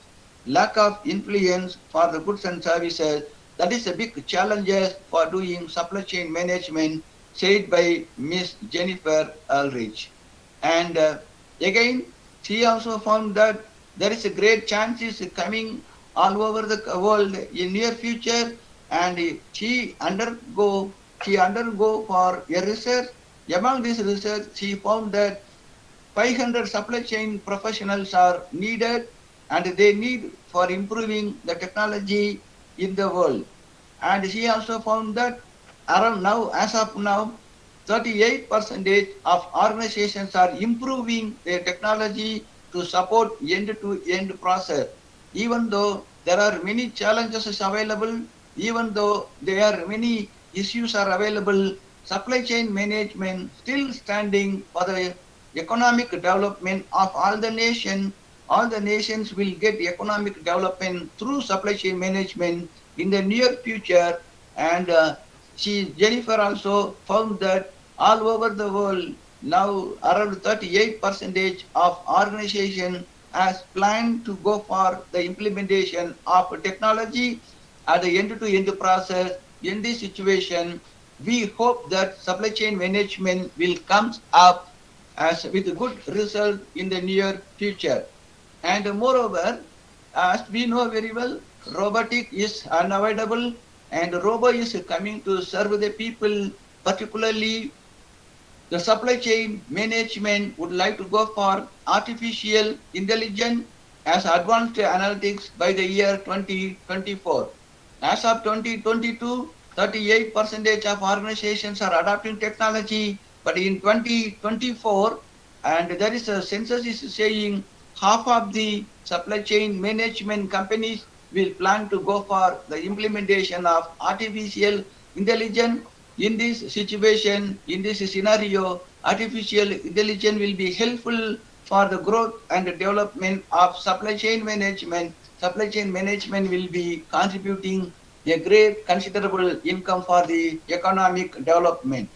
lack of influence for the goods and services. That is a big challenge for doing supply chain management, said by Miss Jennifer Ulrich. And again, she also found that there is a great chances coming all over the world in near future, and she undergo for a research. Among this research, she found that 500 supply chain professionals are needed, and they need for improving the technology in the world. And she also found that around now, as of now, 38% of organizations are improving their technology to support end-to-end process. Even though there are many challenges available, even though there are many issues are available, supply chain management still standing for the economic development of all the nation. All the nations will get economic development through supply chain management in the near future. And Jennifer also found that all over the world now around 38% of organization has planned to go for the implementation of technology at the end-to-end process. In this situation, we hope that supply chain management will come up as with a good result in the near future. And moreover, as we know very well, robotic is unavoidable, and robot is coming to serve the people. Particularly the supply chain management would like to go for artificial intelligence as advanced analytics by the year 2024. As of 2022, 38% of organizations are adopting technology, but in 2024, and there is a census is saying half of the supply chain management companies will plan to go for the implementation of artificial intelligence. In this situation, in this scenario, artificial intelligence will be helpful for the growth and the development of supply chain management. Supply chain management will be contributing a great considerable income for the economic development.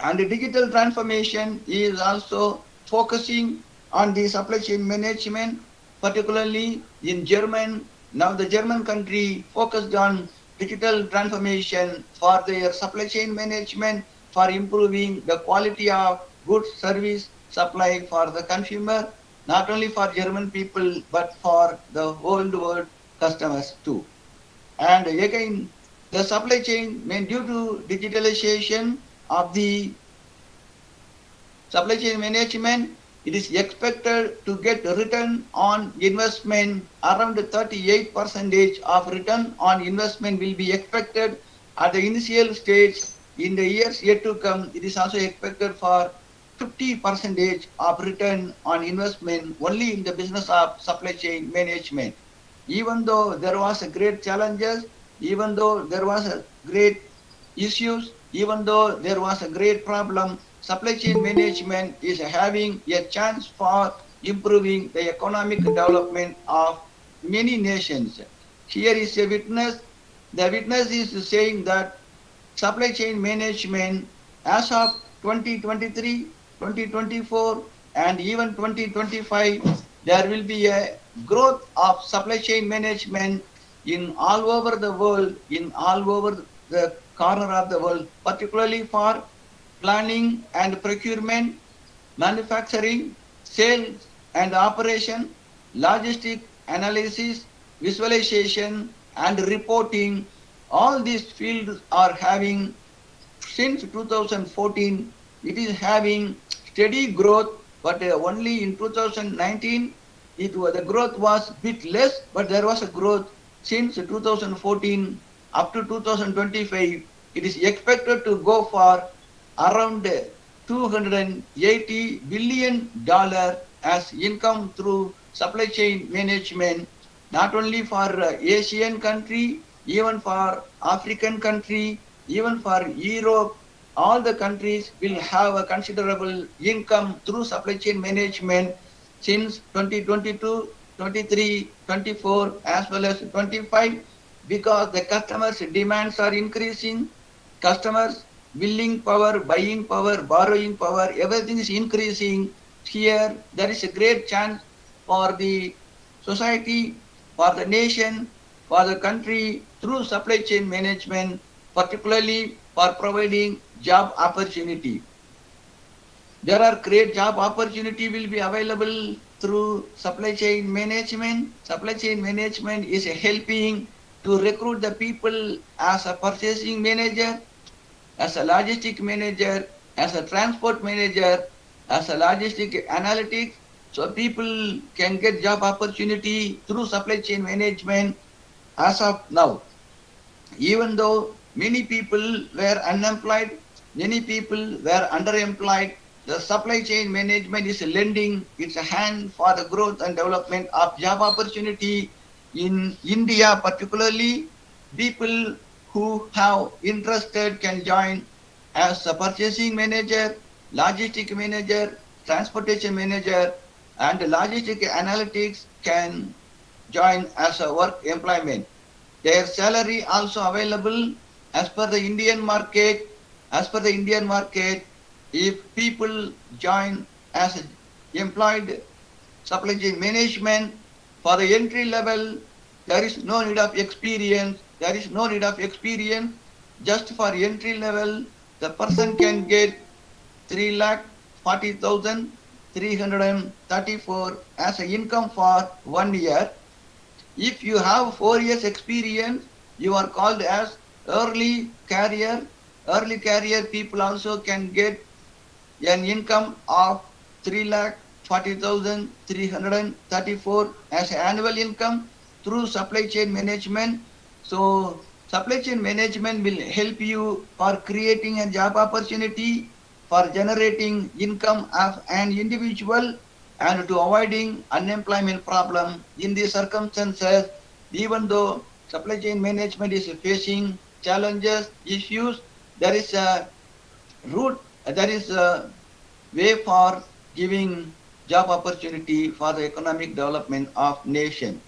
And the digital transformation is also focusing on the supply chain management, particularly in German. Now the German country focused on digital transformation for their supply chain management, for improving the quality of goods, service, supply for the consumer, not only for German people, but for the whole world customers too. And again, the supply chain, due to digitalization of the supply chain management, it is expected to get return on investment. Around 38% of return on investment will be expected at the initial stage. In the years yet to come, it is also expected for 50% of return on investment only in the business of supply chain management. Even though there was a great challenges, even though there was a great issues, even though there was a great problem, supply chain management is having a chance for improving the economic development of many nations. Here is a witness. The witness is saying that supply chain management as of 2023, 2024 and even 2025, there will be a growth of supply chain management in all over the world, in all over the corner of the world, particularly for planning and procurement, manufacturing, sales and operation, logistic analysis, visualization and reporting. All these fields are having, since 2014, it is having steady growth, but only in 2019, the growth was bit less, but there was a growth since 2014 up to 2025. It is expected to go for around $280 billion as income through supply chain management, not only for Asian country, even for African country, even for Europe. All the countries will have a considerable income through supply chain management since 2022, 23, 24, as well as 25, because the customers' demands are increasing, customers' willing power, buying power, borrowing power, everything is increasing. Here, there is a great chance for the society, for the nation, for the country through supply chain management, particularly for providing job opportunity. There are great job opportunity will be available through supply chain management. Supply chain management is helping to recruit the people as a purchasing manager, as a logistic manager, as a transport manager, as a logistic analytics. So people can get job opportunity through supply chain management as of now. Even though many people were unemployed, many people were underemployed, the supply chain management is lending its hand for the growth and development of job opportunity in India. Particularly, people who have interested can join as a purchasing manager, logistic manager, transportation manager, and logistic analytics can join as a work employment. Their salary also available as per the Indian market. As per the Indian market, if people join as employed supply chain management for the entry level, there is no need of experience. There is no need of experience. Just for entry level, the person can get 3,40,334 as an income for 1 year. If you have 4 years experience, you are called as early career. Early career people also can get an income of 3,40,334 as annual income through supply chain management. So supply chain management will help you for creating a job opportunity, for generating income of an individual, and to avoiding unemployment problem in these circumstances. Even though supply chain management is facing challenges, issues, there is a route, there is a way for giving job opportunity for the economic development of nation.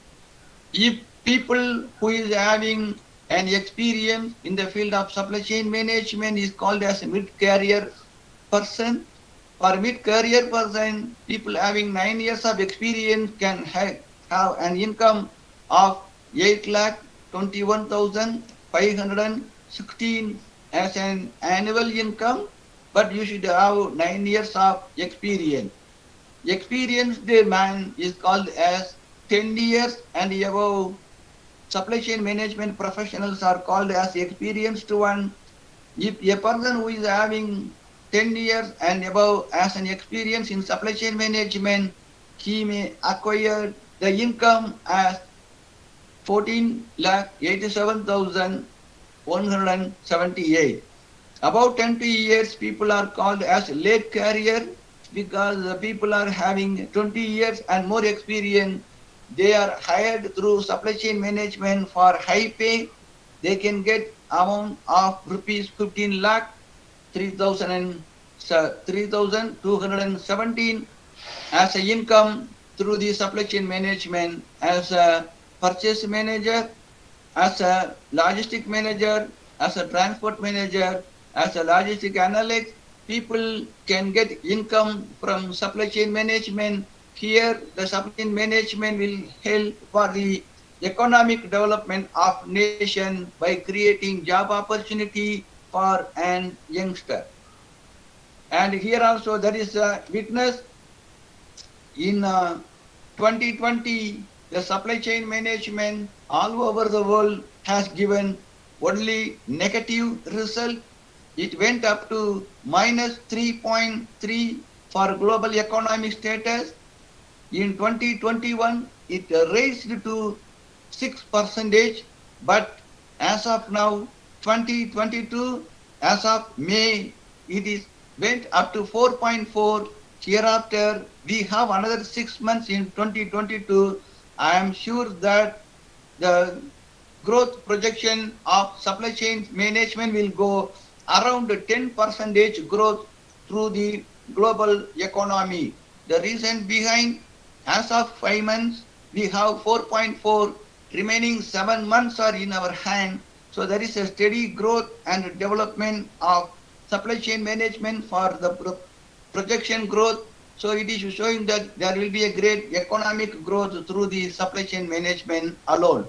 If people who is having an experience in the field of supply chain management is called as a mid-career person. For mid-career person, people having 9 years of experience can have an income of 8,21,516 as an annual income, but you should have 9 years of experience. Experienced man is called as 10 years and above. Supply chain management professionals are called as experienced one. If a person who is having 10 years and above as an experience in supply chain management, he may acquire the income as 14,87,178. About 20 years, people are called as late career because the people are having 20 years and more experience. They are hired through supply chain management for high pay. They can get amount of rupees 15 lakh, 3,217 as a income through the supply chain management as a purchase manager, as a logistic manager, as a transport manager, as a logistic analyst, people can get income from supply chain management. Here, the supply chain management will help for the economic development of nation by creating job opportunity for an youngster. And here also there is a witness in 2020, the supply chain management all over the world has given only negative result. It went up to minus 3.3 for global economic status. In 2021, it raised to 6%, but as of now, 2022, as of May, it is went up to 4.4. Hereafter, we have another 6 months in 2022. I am sure that the growth projection of supply chain management will go around 10% growth through the global economy. The reason behind, as of 5 months, we have 4.4, remaining 7 months are in our hand. So there is a steady growth and development of supply chain management for the projection growth. So it is showing that there will be a great economic growth through the supply chain management alone.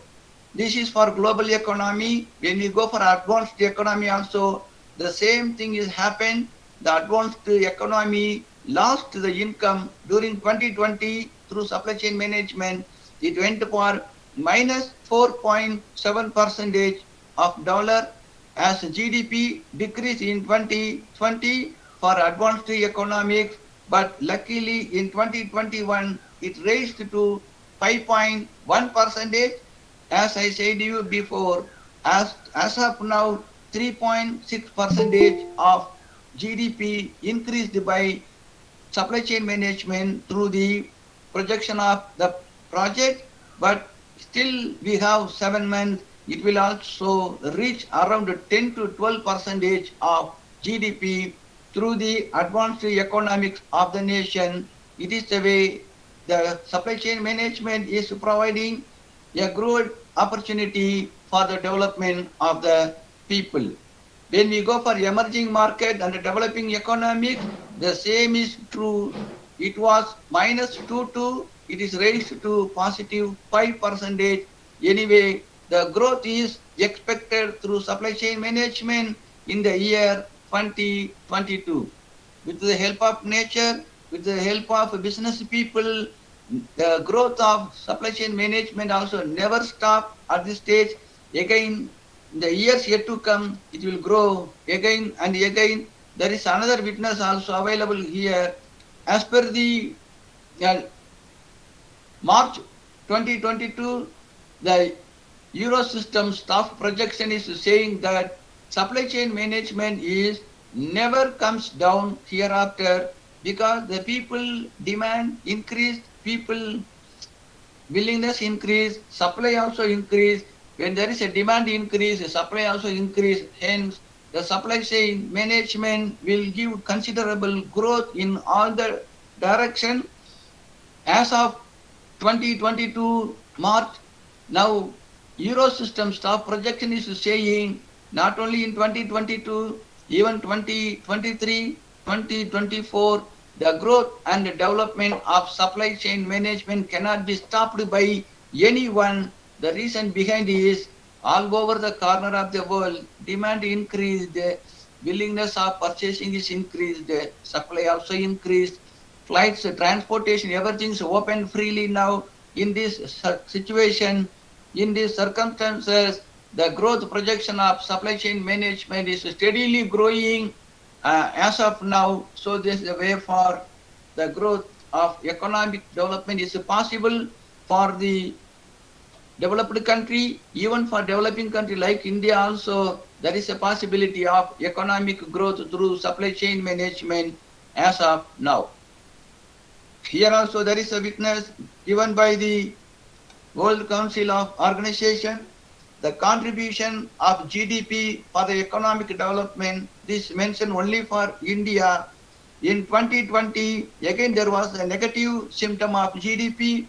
This is for global economy. When we go for advanced economy also, the same thing is happened. The advanced economy lost the income during 2020 through supply chain management. It went for minus 4.7% of dollar as GDP decreased in 2020 for advanced economics, but luckily in 2021 it raised to 5.1%. As I said to you before, as of now, 3.6% of GDP increased by supply chain management through the projection of the project, but still we have 7 months. It will also reach around 10 to 12% of GDP through the advanced economics of the nation. It is the way the supply chain management is providing a good opportunity for the development of the people. When we go for emerging market and developing economic, the same is true. It was minus 2.2, it is raised to positive 5%. Anyway, the growth is expected through supply chain management in the year 2022. With the help of nature, with the help of business people, the growth of supply chain management also never stop at this stage. Again, in the years yet to come, it will grow again and again. There is another witness also available here. As per the March 2022, the Eurosystem staff projection is saying that supply chain management is never comes down hereafter because the people demand increase, people willingness increase, supply also increase. When there is a demand increase, supply also increase. Hence, the supply chain management will give considerable growth in all the direction. As of 2022 March, now Eurosystem staff projection is saying not only in 2022, even 2023, 2024, the growth and development of supply chain management cannot be stopped by anyone. The reason behind is all over the corner of the world, demand increased, willingness of purchasing is increased, supply also increased, flights, transportation, everything is open freely now. In this situation, in these circumstances, the growth projection of supply chain management is steadily growing as of now. So this is the way for the growth of economic development is possible for the developed country, even for developing country like India also, there is a possibility of economic growth through supply chain management as of now. Here also there is a witness given by the World Council of Organization, the contribution of GDP for the economic development. This mentioned only for India. In 2020, again there was a negative symptom of GDP.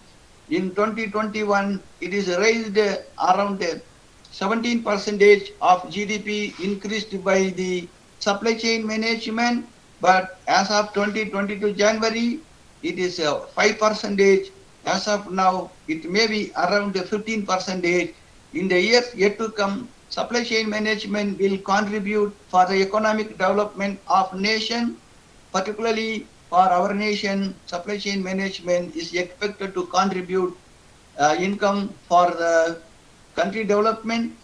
In 2021, it is raised around 17% of GDP increased by the supply chain management. but as of 2022 January, it is 5%. As of now, it may be around 15%. In the years yet to come, supply chain management will contribute for the economic development of nation, particularly for our nation. Supply chain management is expected to contribute income for the country development.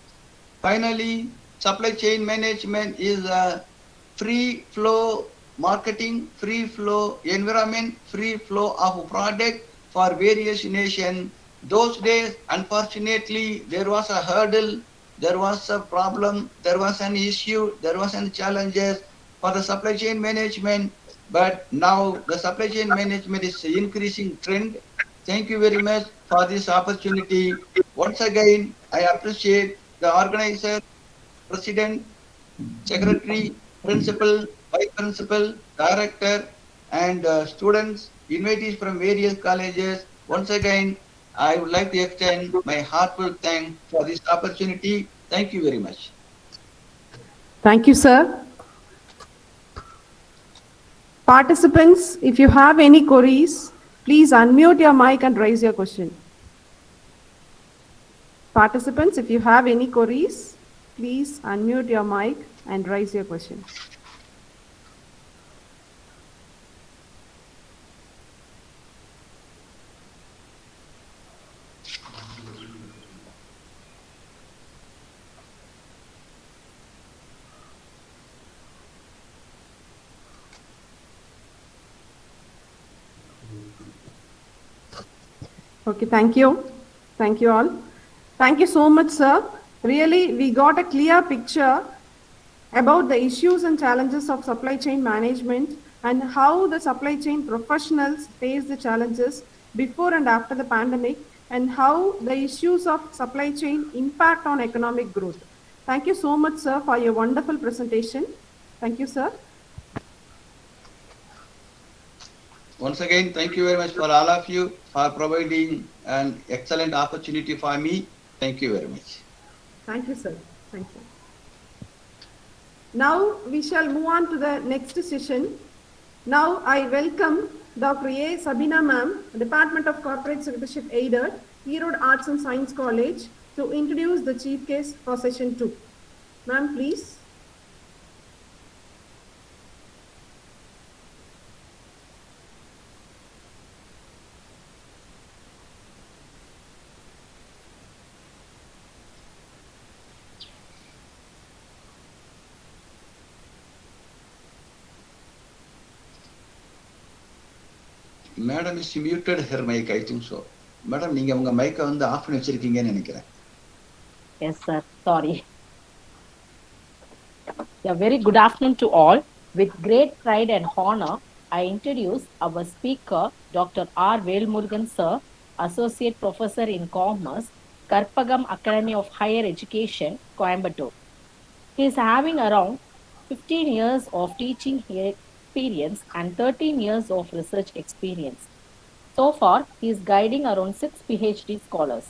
Finally, supply chain management is a free flow marketing, free flow environment, free flow of product for various nations. Those days, unfortunately, there was a hurdle, there was a problem, there was an issue, there was a challenges for the supply chain management. But now the supply chain management is increasing trend. Thank you very much for this opportunity. Once again, I appreciate the organizer, president, secretary, principal, vice principal, director, and students, invitees from various colleges. Once again, I would like to extend my heartfelt thanks for this opportunity. Thank you very much. Thank you, sir. Participants, if you have any queries, please unmute your mic and raise your question. Participants, if you have any queries, please unmute your mic and raise your question. Okay, thank you. Thank you all. Thank you so much, sir. Really, we got a clear picture about the issues and challenges of supply chain management and how the supply chain professionals face the challenges before and after the pandemic and how the issues of supply chain impact on economic growth. Thank you so much, sir, for your wonderful presentation. Thank you, sir. Once again, thank you very much for all of you for providing an excellent opportunity for me. Thank you very much. Thank you, sir. Thank you. Now we shall move on to the next session. Now I welcome Dr. A. Sabina ma'am, Department of Corporate Secretaryship Aided, Erode Arts and Science College, to introduce the chief case for session 2. Ma'am, please. Madam is muted her mic, I think so. Madam, நீங்க உங்க மைக்கை வந்து of பண்ணி வச்சிருக்கீங்கன்னு நினைக்கிறேன். Yes, sir. Sorry. Yeah, very good afternoon to all. With great pride and honor, I introduce our speaker, Dr. R. Velmurugan, sir, Associate Professor in Commerce, Karpagam Academy of Higher Education, Coimbatore. He is having around 15 years of teaching experience and 13 years of research experience. So far, he is guiding around 6 PhD scholars.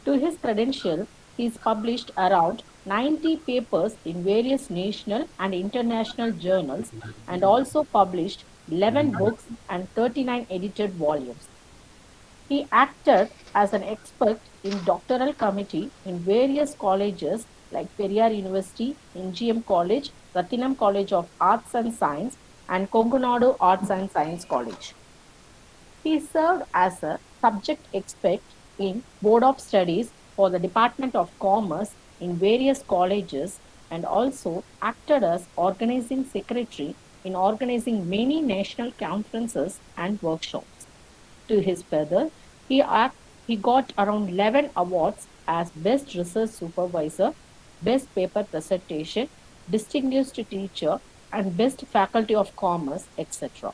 To his credential, he has published around 90 papers in various national and international journals and also published 11 books and 39 edited volumes. He acted as an expert in doctoral committee in various colleges like Periyar University, NGM College, Rathinam College of Arts and Science, and Kongunadu Arts and Science College. He served as a subject expert in Board of Studies for the Department of Commerce in various colleges and also acted as organizing secretary in organizing many national conferences and workshops. To his further, he got around 11 awards as Best Research Supervisor, Best Paper Presentation, Distinguished Teacher, and Best Faculty of Commerce, etc.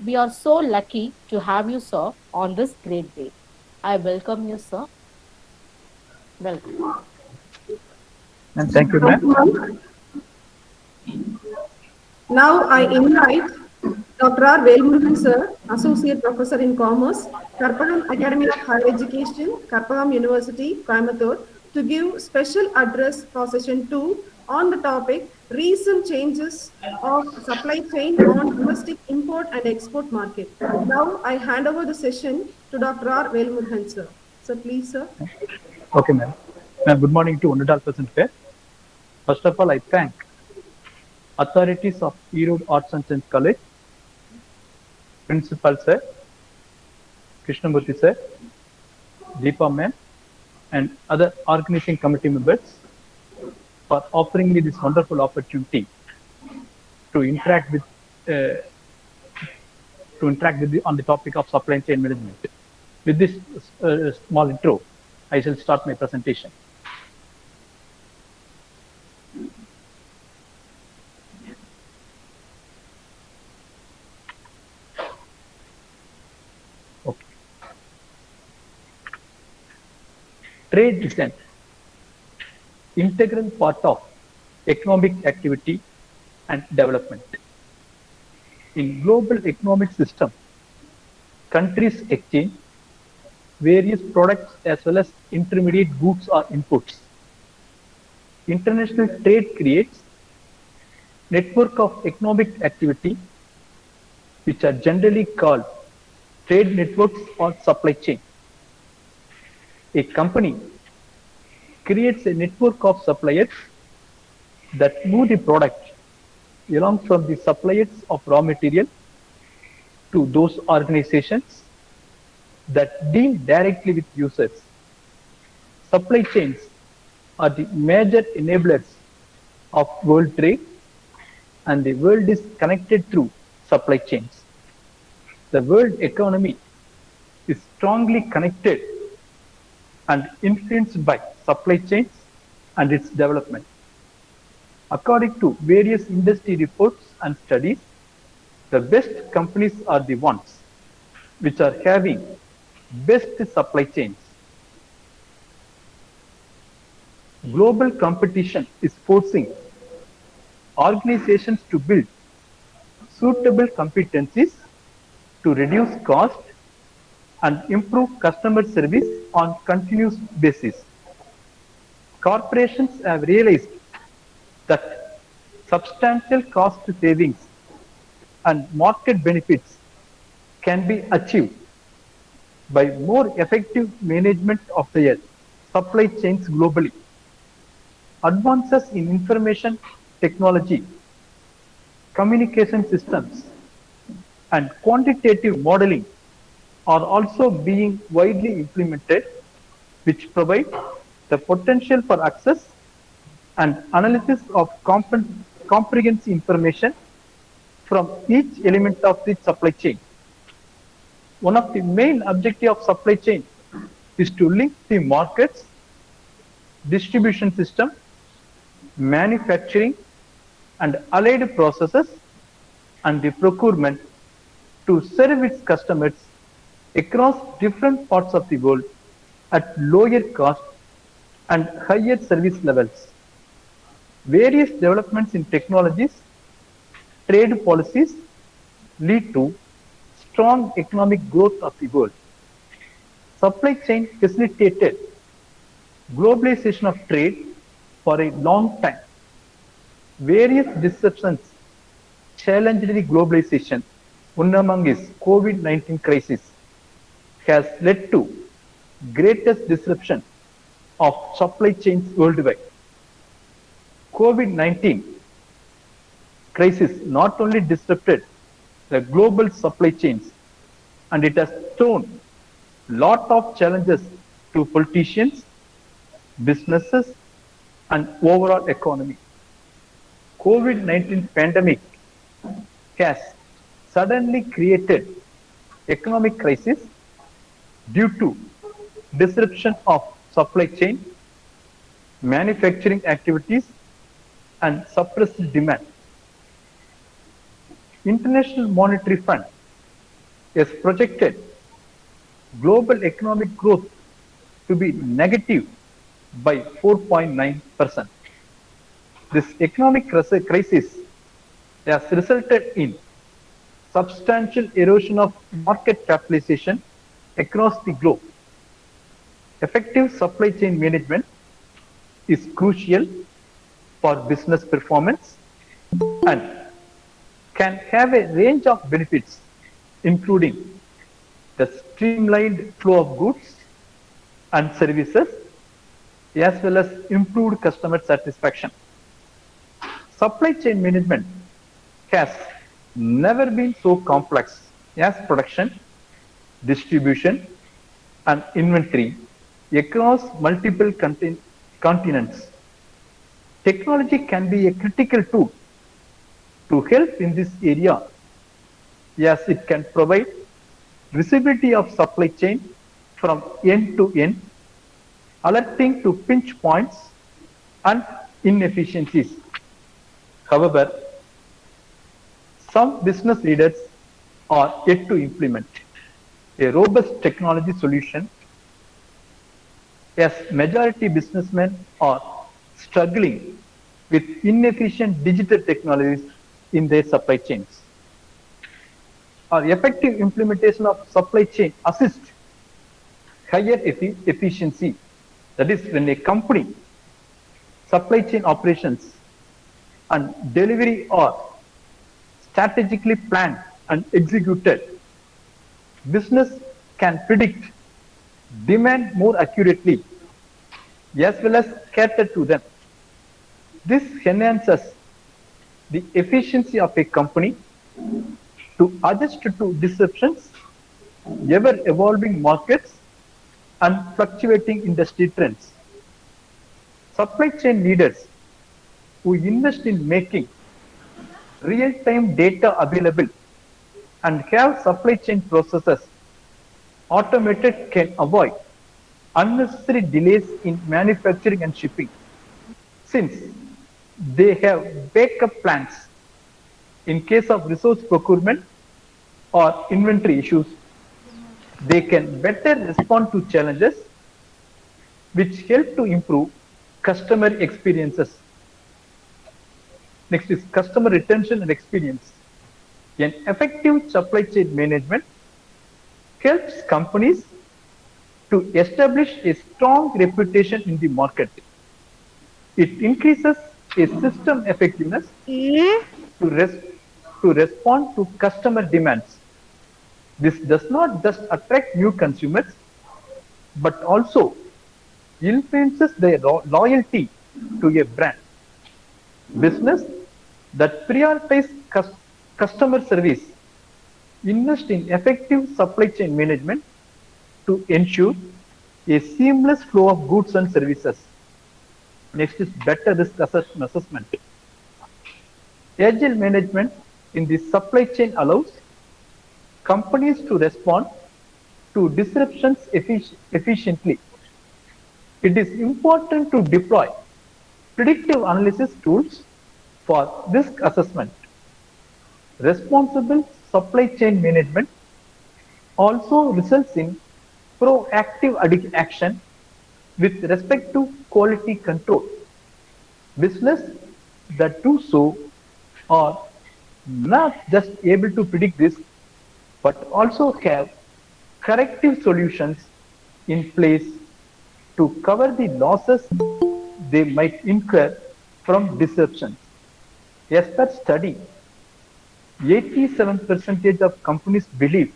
We are so lucky to have you, sir, on this great day. I welcome you, sir. Welcome. And thank you, ma'am. Now I invite Dr. R. Velmurugan, sir, Associate Professor in Commerce, Karpagam Academy of Higher Education, Karpagam University, Coimbatore, to give special address for session 2 on the topic recent changes of supply chain on domestic import and export market. Now I hand over the session to Dr. R. Velmurhan, sir. So please, sir. Okay, ma'am. Ma'am, good morning to 100% fair. First of all, I thank authorities of Erode Arts and Science College, Principal Sir, Krishnamurthy Sir, Deepa ma'am, and other organizing committee members for offering me this wonderful opportunity to interact with on the topic of supply chain management. With this small intro, I shall start my presentation. Okay. Trade is an integral part of economic activity and development. In global economic system, countries exchange various products as well as intermediate goods or inputs. International trade creates network of economic activity which are generally called trade networks or supply chain. A company creates a network of suppliers that move the product along from the suppliers of raw material to those organizations that deal directly with users. Supply chains are the major enablers of world trade, and the world is connected through supply chains. The world economy is strongly connected and influenced by supply chains and its development. According to various industry reports and studies, the best companies are the ones which are having best supply chains. Global competition is forcing organizations to build suitable competencies to reduce cost and improve customer service on continuous basis. Corporations have realized that substantial cost savings and market benefits can be achieved by more effective management of their supply chains globally. Advances in information technology, communication systems, and quantitative modeling are also being widely implemented, which provide the potential for access and analysis of comprehensive information from each element of the supply chain. One of the main objectives of supply chain is to link the markets, distribution system, manufacturing, and allied processes and the procurement to serve its customers across different parts of the world at lower cost and higher service levels. Various developments in technologies, trade policies lead to strong economic growth of the world. Supply chain facilitated globalization of trade for a long time. Various disruptions challenged the globalization. One among is COVID-19 crisis has led to greatest disruption of supply chains worldwide. COVID-19 crisis not only disrupted the global supply chains, and it has thrown lot of challenges to politicians, businesses, and overall economy. COVID-19 pandemic has suddenly created economic crisis due to disruption of supply chain, manufacturing activities, and suppressed demand. International Monetary Fund has projected global economic growth to be negative by 4.9%. This economic crisis has resulted in substantial erosion of market capitalization across the globe. Effective supply chain management is crucial for business performance and can have a range of benefits, including the streamlined flow of goods and services, as well as improved customer satisfaction. Supply chain management has never been so complex as production, distribution, and inventory across multiple continents. Technology can be a critical tool to help in this area, as it can provide visibility of supply chain from end to end, alerting to pinch points and inefficiencies. However, some business leaders are yet to implement a robust technology solution, as majority businessmen are struggling with inefficient digital technologies in their supply chains. Our effective implementation of supply chain assist higher efficiency. That is, when a company supply chain operations and delivery are strategically planned and executed, business can predict demand more accurately as well as cater to them. This enhances the efficiency of a company to adjust to disruptions, ever evolving markets, and fluctuating industry trends. Supply chain leaders who invest in making real-time data available and have supply chain processes automated can avoid unnecessary delays in manufacturing and shipping, since they have backup plans in case of resource procurement or inventory issues. They can better respond to challenges, which help to improve customer experiences. Next is customer retention and experience. An effective supply chain management helps companies to establish a strong reputation in the market. It increases a system effectiveness to respond to customer demands. This does not just attract new consumers, but also influences their loyalty to a brand. Business that prioritize customer service invest in effective supply chain management to ensure a seamless flow of goods and services. Next is better risk assessment. Agile management in the supply chain allows companies to respond to disruptions efficiently. It is important to deploy predictive analysis tools for risk assessment. Responsible supply chain management also results in proactive action with respect to quality control. Business that do so are not just able to predict risk, but also have corrective solutions in place to cover the losses they might incur from disruptions. As per study, 87% of companies believe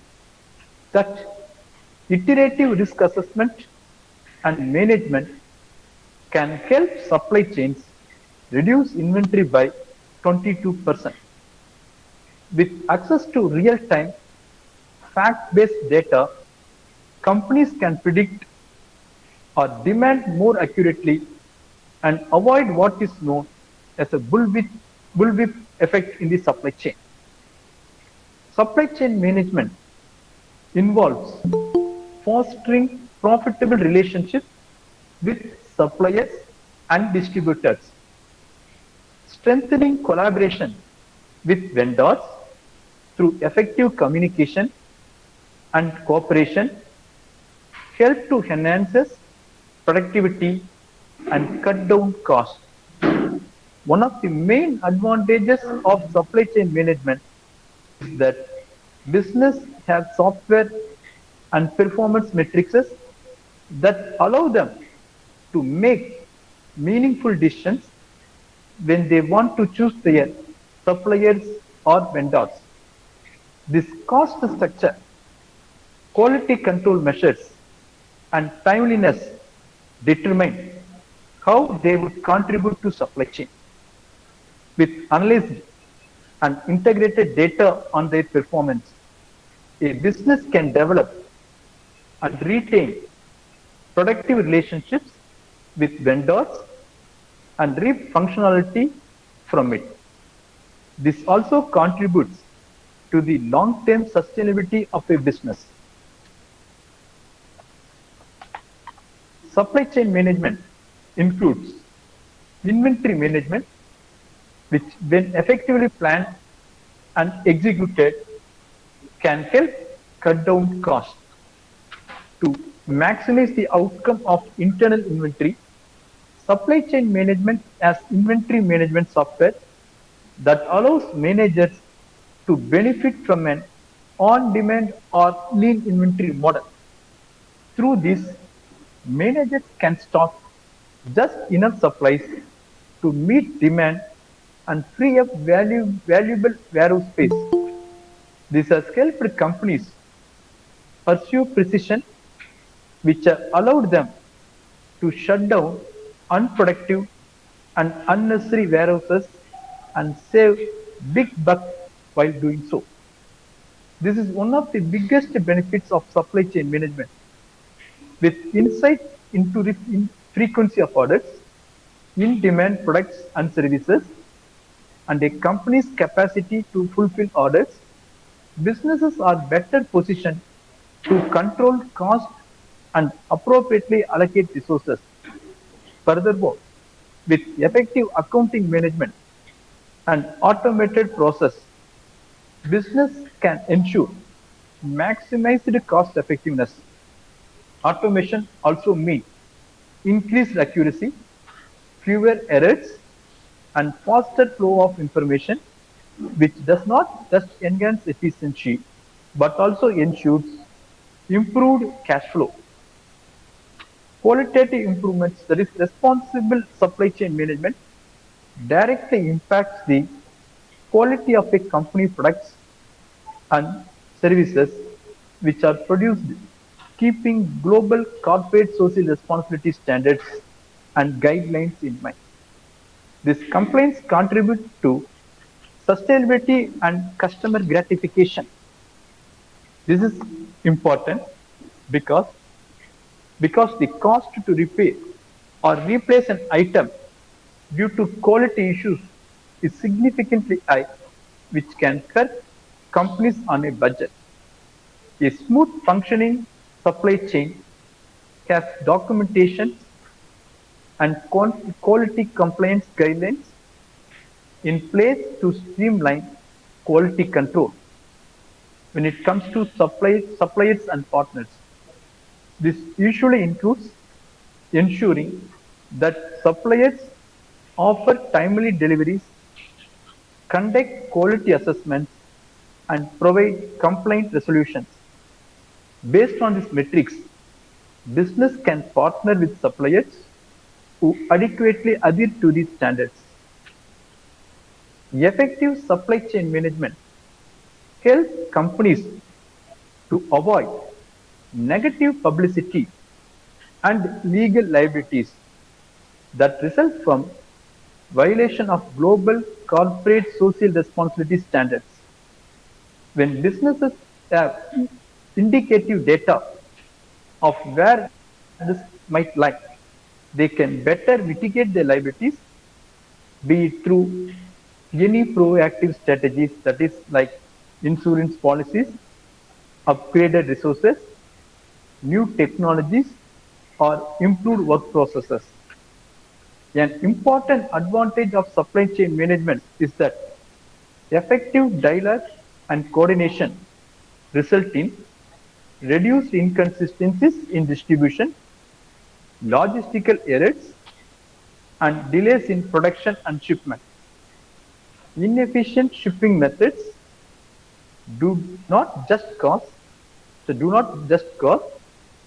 that iterative risk assessment and management can help supply chains reduce inventory by 22%. With access to real-time, fact-based data, companies can predict or demand more accurately and avoid what is known as a bullwhip effect in the supply chain. Supply chain management involves fostering profitable relationships with suppliers and distributors, strengthening collaboration with vendors through effective communication and cooperation, help to enhance productivity and cut down costs. One of the main advantages of supply chain management is that business have software and performance metrics that allow them to make meaningful decisions when they want to choose their suppliers or vendors. This cost structure, quality control measures, and timeliness determine how they would contribute to supply chain. With analyzed and integrated data on their performance, a business can develop and retain productive relationships with vendors and reap functionality from it. This also contributes to the long-term sustainability of a business. Supply chain management includes inventory management, which when effectively planned and executed can help cut down costs. To maximize the outcome of internal inventory, supply chain management as inventory management software that allows managers to benefit from an on-demand or lean inventory model. Through this, managers can stock just enough supplies to meet demand and free up valuable warehouse space. This has helped companies pursue precision, which have allowed them to shut down unproductive and unnecessary warehouses and save big bucks while doing so. This is one of the biggest benefits of supply chain management. With insight into the frequency of orders, in-demand products and services, and a company's capacity to fulfill orders, businesses are better positioned to control cost and appropriately allocate resources. Furthermore, with effective accounting management and automated process, business can ensure maximized cost effectiveness. Automation also means increased accuracy, fewer errors, and faster flow of information, which does not just enhance efficiency but also ensures improved cash flow. Qualitative improvements, that is, responsible supply chain management, directly impacts the quality of a company products and services which are produced, keeping global corporate social responsibility standards and guidelines in mind. These complaints contribute to sustainability and customer gratification. This is important because the cost to repair or replace an item due to quality issues is significantly high, which can cut companies on a budget. A smooth functioning supply chain has documentation and quality compliance guidelines in place to streamline quality control. When it comes to suppliers and partners, this usually includes ensuring that suppliers offer timely deliveries, conduct quality assessments, and provide complaint resolutions. Based on these metrics, business can partner with suppliers who adequately adhere to these standards. Effective supply chain management helps companies to avoid negative publicity and legal liabilities that result from violation of global corporate social responsibility standards. When businesses have indicative data of where this might lie, they can better mitigate their liabilities, be it through any proactive strategies, that is like insurance policies, upgraded resources, new technologies, or improved work processes. An important advantage of supply chain management is that effective dialogue and coordination result in reduced inconsistencies in distribution, logistical errors, and delays in production and shipment. Inefficient shipping methods do not just cause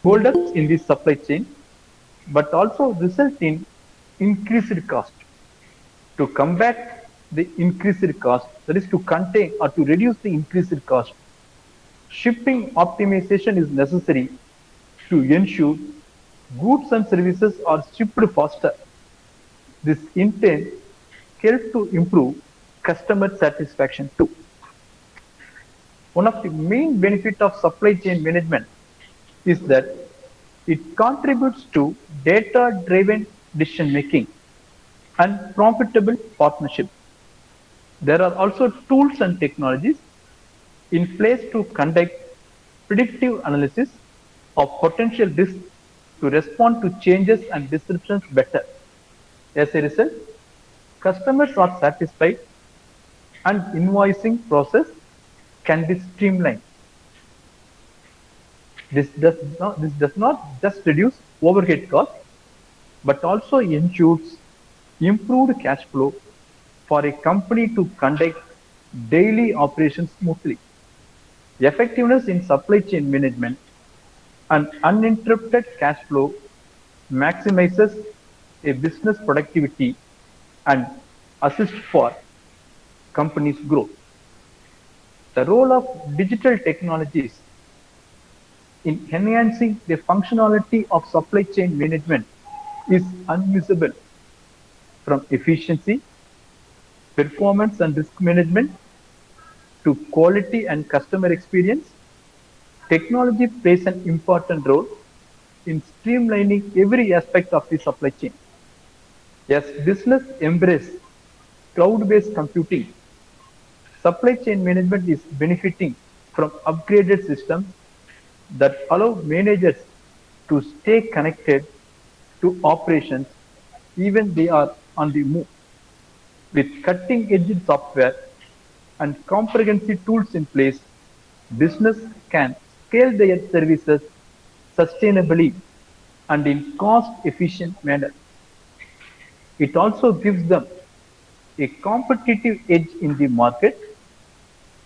holdups in the supply chain, but also result in increased cost. To combat the increased cost, that is to contain or to reduce the increased cost, shipping optimization is necessary to ensure goods and services are shipped faster. This intent helps to improve customer satisfaction too. One of the main benefits of supply chain management is that it contributes to data-driven decision making and profitable partnership. There are also tools and technologies in place to conduct predictive analysis of potential risks to respond to changes and disruptions better. As a result, customers are satisfied and invoicing process can be streamlined. This does not just reduce overhead costs, but also ensures improved cash flow for a company to conduct daily operations smoothly. Effectiveness in supply chain management and uninterrupted cash flow maximizes a business productivity and assists for companies' growth. The role of digital technologies in enhancing the functionality of supply chain management is unusable, from efficiency, performance and risk management to quality and customer experience. Technology plays an important role in streamlining every aspect of the supply chain. As business embrace cloud-based computing, supply chain management is benefiting from upgraded systems that allow managers to stay connected to operations even they are on the move. With cutting-edge software and comprehensive tools in place, business can scale their services sustainably and in cost-efficient manner. It also gives them a competitive edge in the market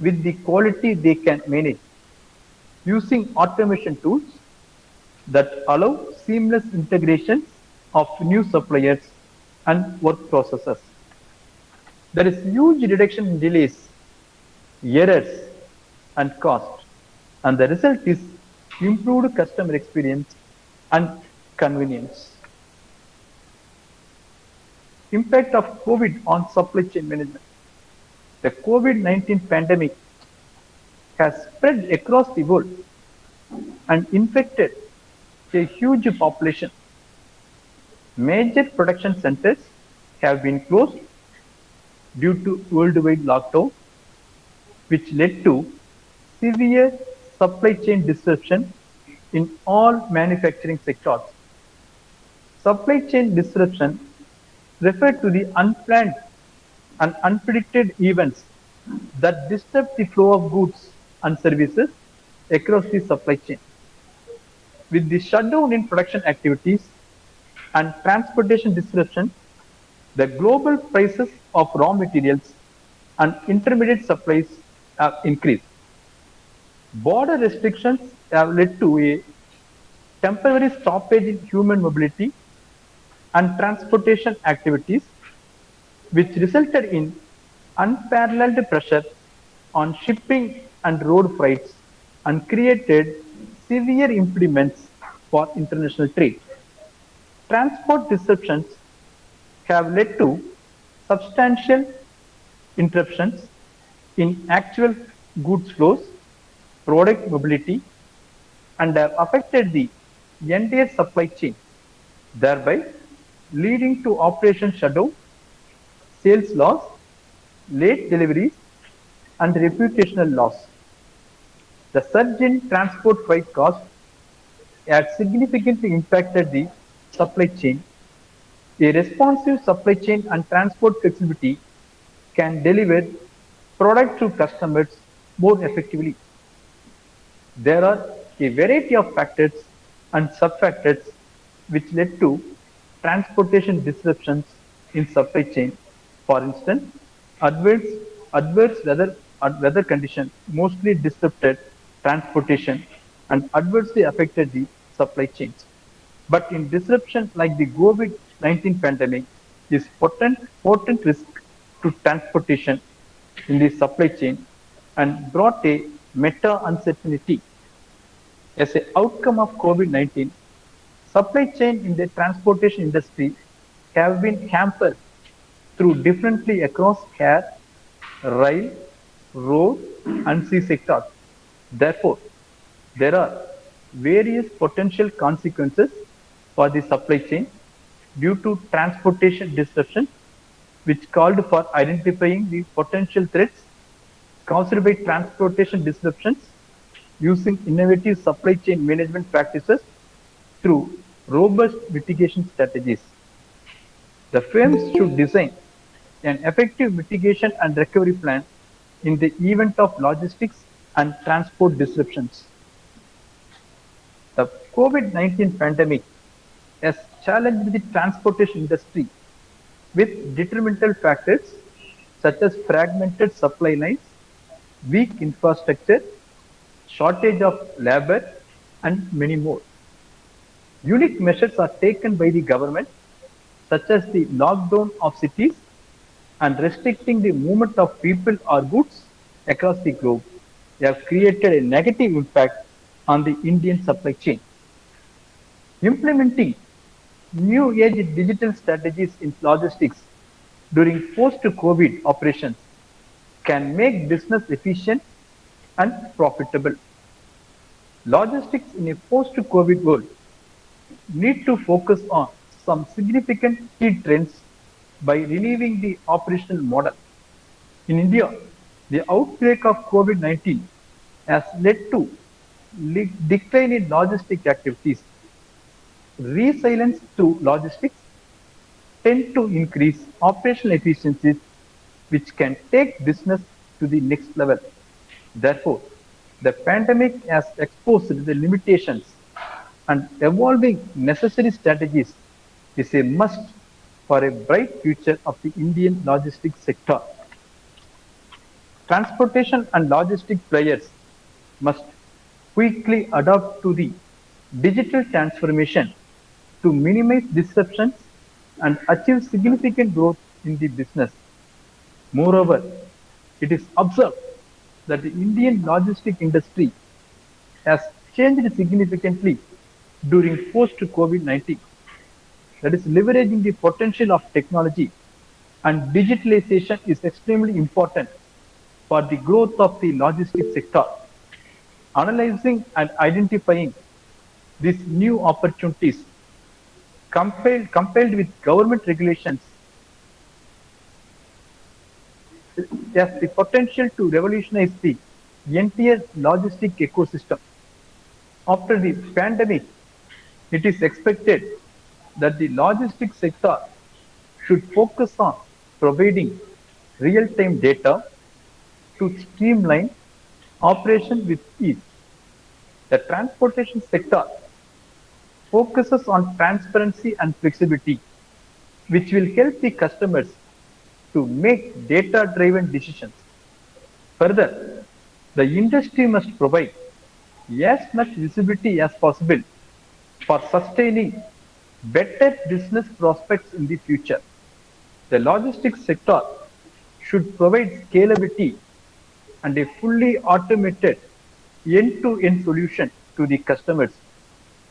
with the quality they can manage using automation tools that allow seamless integration of new suppliers and work processes. There is huge reduction in delays, errors, and cost, and the result is improved customer experience and convenience. Impact of COVID on supply chain management. The COVID-19 pandemic has spread across the world and infected a huge population. Major production centers have been closed due to worldwide lockdown, which led to severe supply chain disruption in all manufacturing sectors. Supply chain disruption refer to the unplanned and unpredicted events that disrupt the flow of goods and services across the supply chain. With the shutdown in production activities and transportation disruption, the global prices of raw materials and intermediate supplies have increased. Border restrictions have led to a temporary stoppage in human mobility and transportation activities, which resulted in unparalleled pressure on shipping and road freights and created severe impediments for international trade. Transport disruptions have led to substantial interruptions in actual goods flows, product mobility, and have affected the entire supply chain, thereby leading to operation shutdown, sales loss, late deliveries, and reputational loss. The surge in transport freight costs has significantly impacted the supply chain. A responsive supply chain and transport flexibility can deliver product to customers more effectively. There are a variety of factors and sub-factors which led to transportation disruptions in supply chain. For instance, adverse, adverse weather conditions mostly disrupted transportation and adversely affected the supply chains. But in disruption like the COVID-19 pandemic, is potent risk to transportation in the supply chain and brought a meta uncertainty. As an outcome of COVID-19, supply chain in the transportation industry have been hampered through differently across air, rail, road, and sea sectors. Therefore, there are various potential consequences for the supply chain due to transportation disruption, which called for identifying the potential threats caused by transportation disruptions using innovative supply chain management practices through robust mitigation strategies. The firms should design an effective mitigation and recovery plan in the event of logistics and transport disruptions. The COVID-19 pandemic has challenged the transportation industry with detrimental factors such as fragmented supply lines, weak infrastructure, shortage of labor, and many more. Unique measures are taken by the government, such as the lockdown of cities and restricting the movement of people or goods across the globe. They have created a negative impact on the Indian supply chain. Implementing new age digital strategies in logistics during post-COVID operations can make business efficient and profitable. Logistics in a post-COVID world need to focus on some significant key trends by relieving the operational model. In India, the outbreak of COVID-19 has led to decline in logistic activities. Resilience through logistics tend to increase operational efficiencies, which can take business to the next level. Therefore, the pandemic has exposed the limitations, and evolving necessary strategies is a must for a bright future of the Indian logistics sector. Transportation and logistic players must quickly adapt to the digital transformation to minimize disruptions and achieve significant growth in the business. Moreover, it is observed that the Indian logistic industry has changed significantly during post-COVID-19. That is, leveraging the potential of technology and digitalization is extremely important for the growth of the logistics sector. Analyzing and identifying these new opportunities compelled with government regulations has the potential to revolutionize the entire logistic ecosystem. After the pandemic, it is expected that the logistics sector should focus on providing real-time data to streamline operation with ease. The transportation sector focuses on transparency and flexibility, which will help the customers to make data-driven decisions. Further, the industry must provide as much visibility as possible for sustaining better business prospects in the future. The logistics sector should provide scalability and a fully automated end-to-end solution to the customers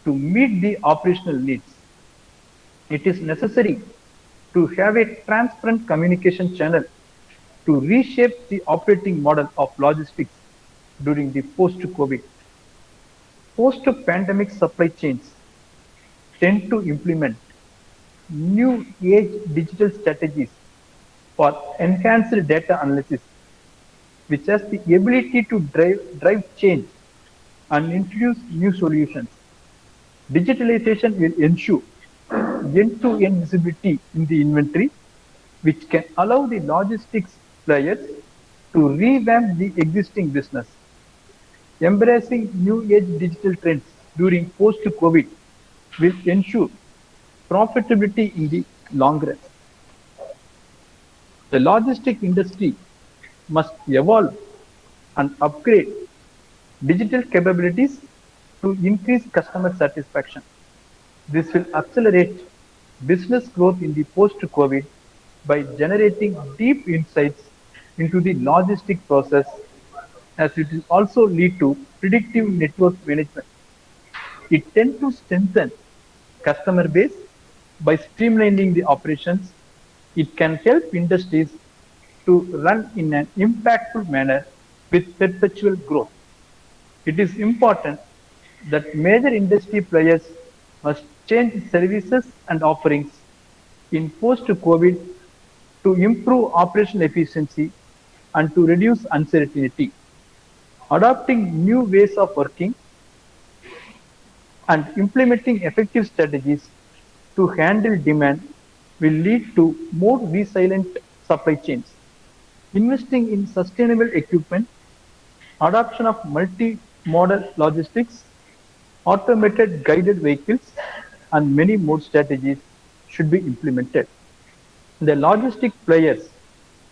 to meet the operational needs. It is necessary to have a transparent communication channel to reshape the operating model of logistics during the post-COVID. Post-pandemic supply chains tend to implement new age digital strategies for enhanced data analysis, which has the ability to drive change and introduce new solutions. Digitalization will ensure end-to-end visibility in the inventory, which can allow the logistics players to revamp the existing business. Embracing new age digital trends during post-COVID will ensure profitability in the long run. The logistic industry must evolve and upgrade digital capabilities to increase customer satisfaction. This will accelerate business growth in the post-COVID by generating deep insights into the logistic process, as it will also lead to predictive network management. It tends to strengthen customer base by streamlining the operations. It can help industries to run in an impactful manner with perpetual growth. It is important that major industry players must change services and offerings in post-COVID to improve operational efficiency and to reduce uncertainty. Adopting new ways of working and implementing effective strategies to handle demand will lead to more resilient supply chains. Investing in sustainable equipment, adoption of multi-modal logistics, automated guided vehicles, and many more strategies should be implemented. The logistic players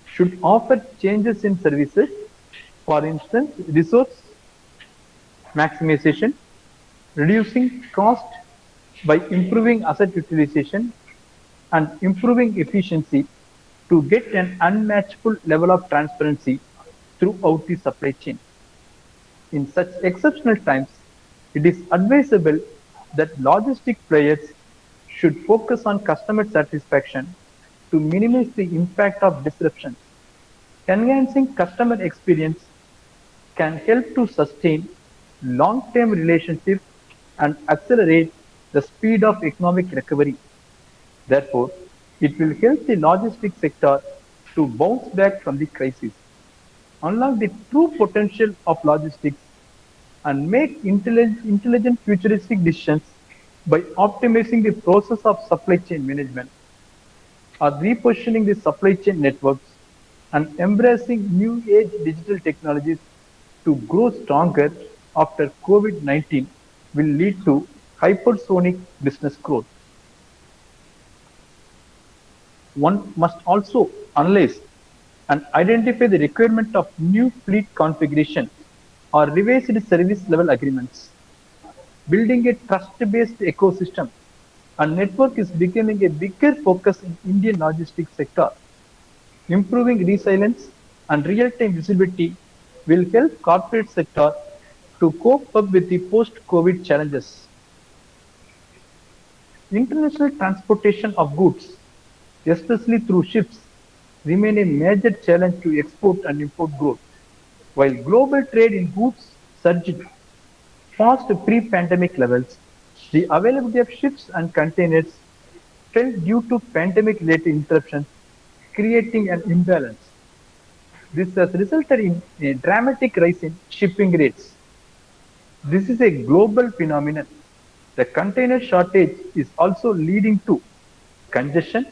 should offer changes in services, for instance, resource maximization, reducing cost by improving asset utilization and improving efficiency to get an unmatchable level of transparency throughout the supply chain. In such exceptional times, it is advisable that logistic players should focus on customer satisfaction to minimize the impact of disruption. Enhancing customer experience can help to sustain long-term relationships and accelerate the speed of economic recovery. Therefore, it will help the logistics sector to bounce back from the crisis, unlock the true potential of logistics, and make intelligent futuristic decisions by optimizing the process of supply chain management or repositioning the supply chain networks and embracing new age digital technologies to grow stronger after COVID-19 will lead to hypersonic business growth. One must also analyze and identify the requirement of new fleet configuration or revised service level agreements. Building a trust-based ecosystem and network is becoming a bigger focus in Indian logistics sector. Improving resilience and real-time visibility will help corporate sector to cope up with the post-COVID challenges. International transportation of goods, especially through ships, remain a major challenge to export and import growth. While global trade in goods surged past pre-pandemic levels, the availability of ships and containers fell due to pandemic-related interruptions, creating an imbalance. This has resulted in a dramatic rise in shipping rates. This is a global phenomenon. The container shortage is also leading to congestion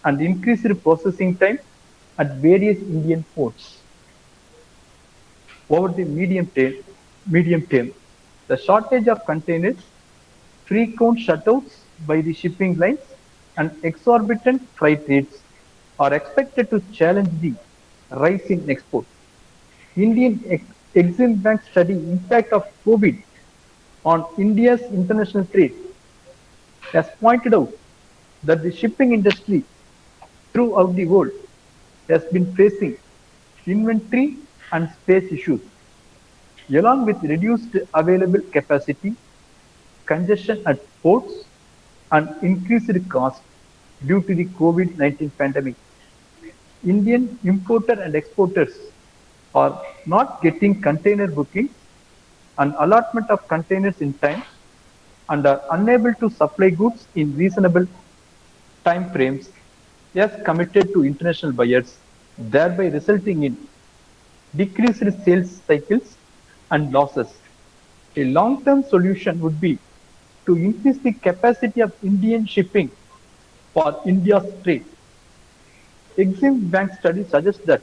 and increased processing time at various Indian ports. Over the medium term, the shortage of containers, frequent shutouts by the shipping lines, and exorbitant freight rates are expected to challenge the rise in exports. Indian Exim Bank study impact of COVID on India's international trade has pointed out that the shipping industry throughout the world has been facing inventory and space issues, along with reduced available capacity, congestion at ports, and increased costs due to the COVID-19 pandemic. Indian importer and exporters are not getting container bookings and allotment of containers in time and are unable to supply goods in reasonable time frames as committed to international buyers, thereby resulting in decreased sales cycles and losses. A long-term solution would be to increase the capacity of Indian shipping for India's trade. Exim Bank study suggests that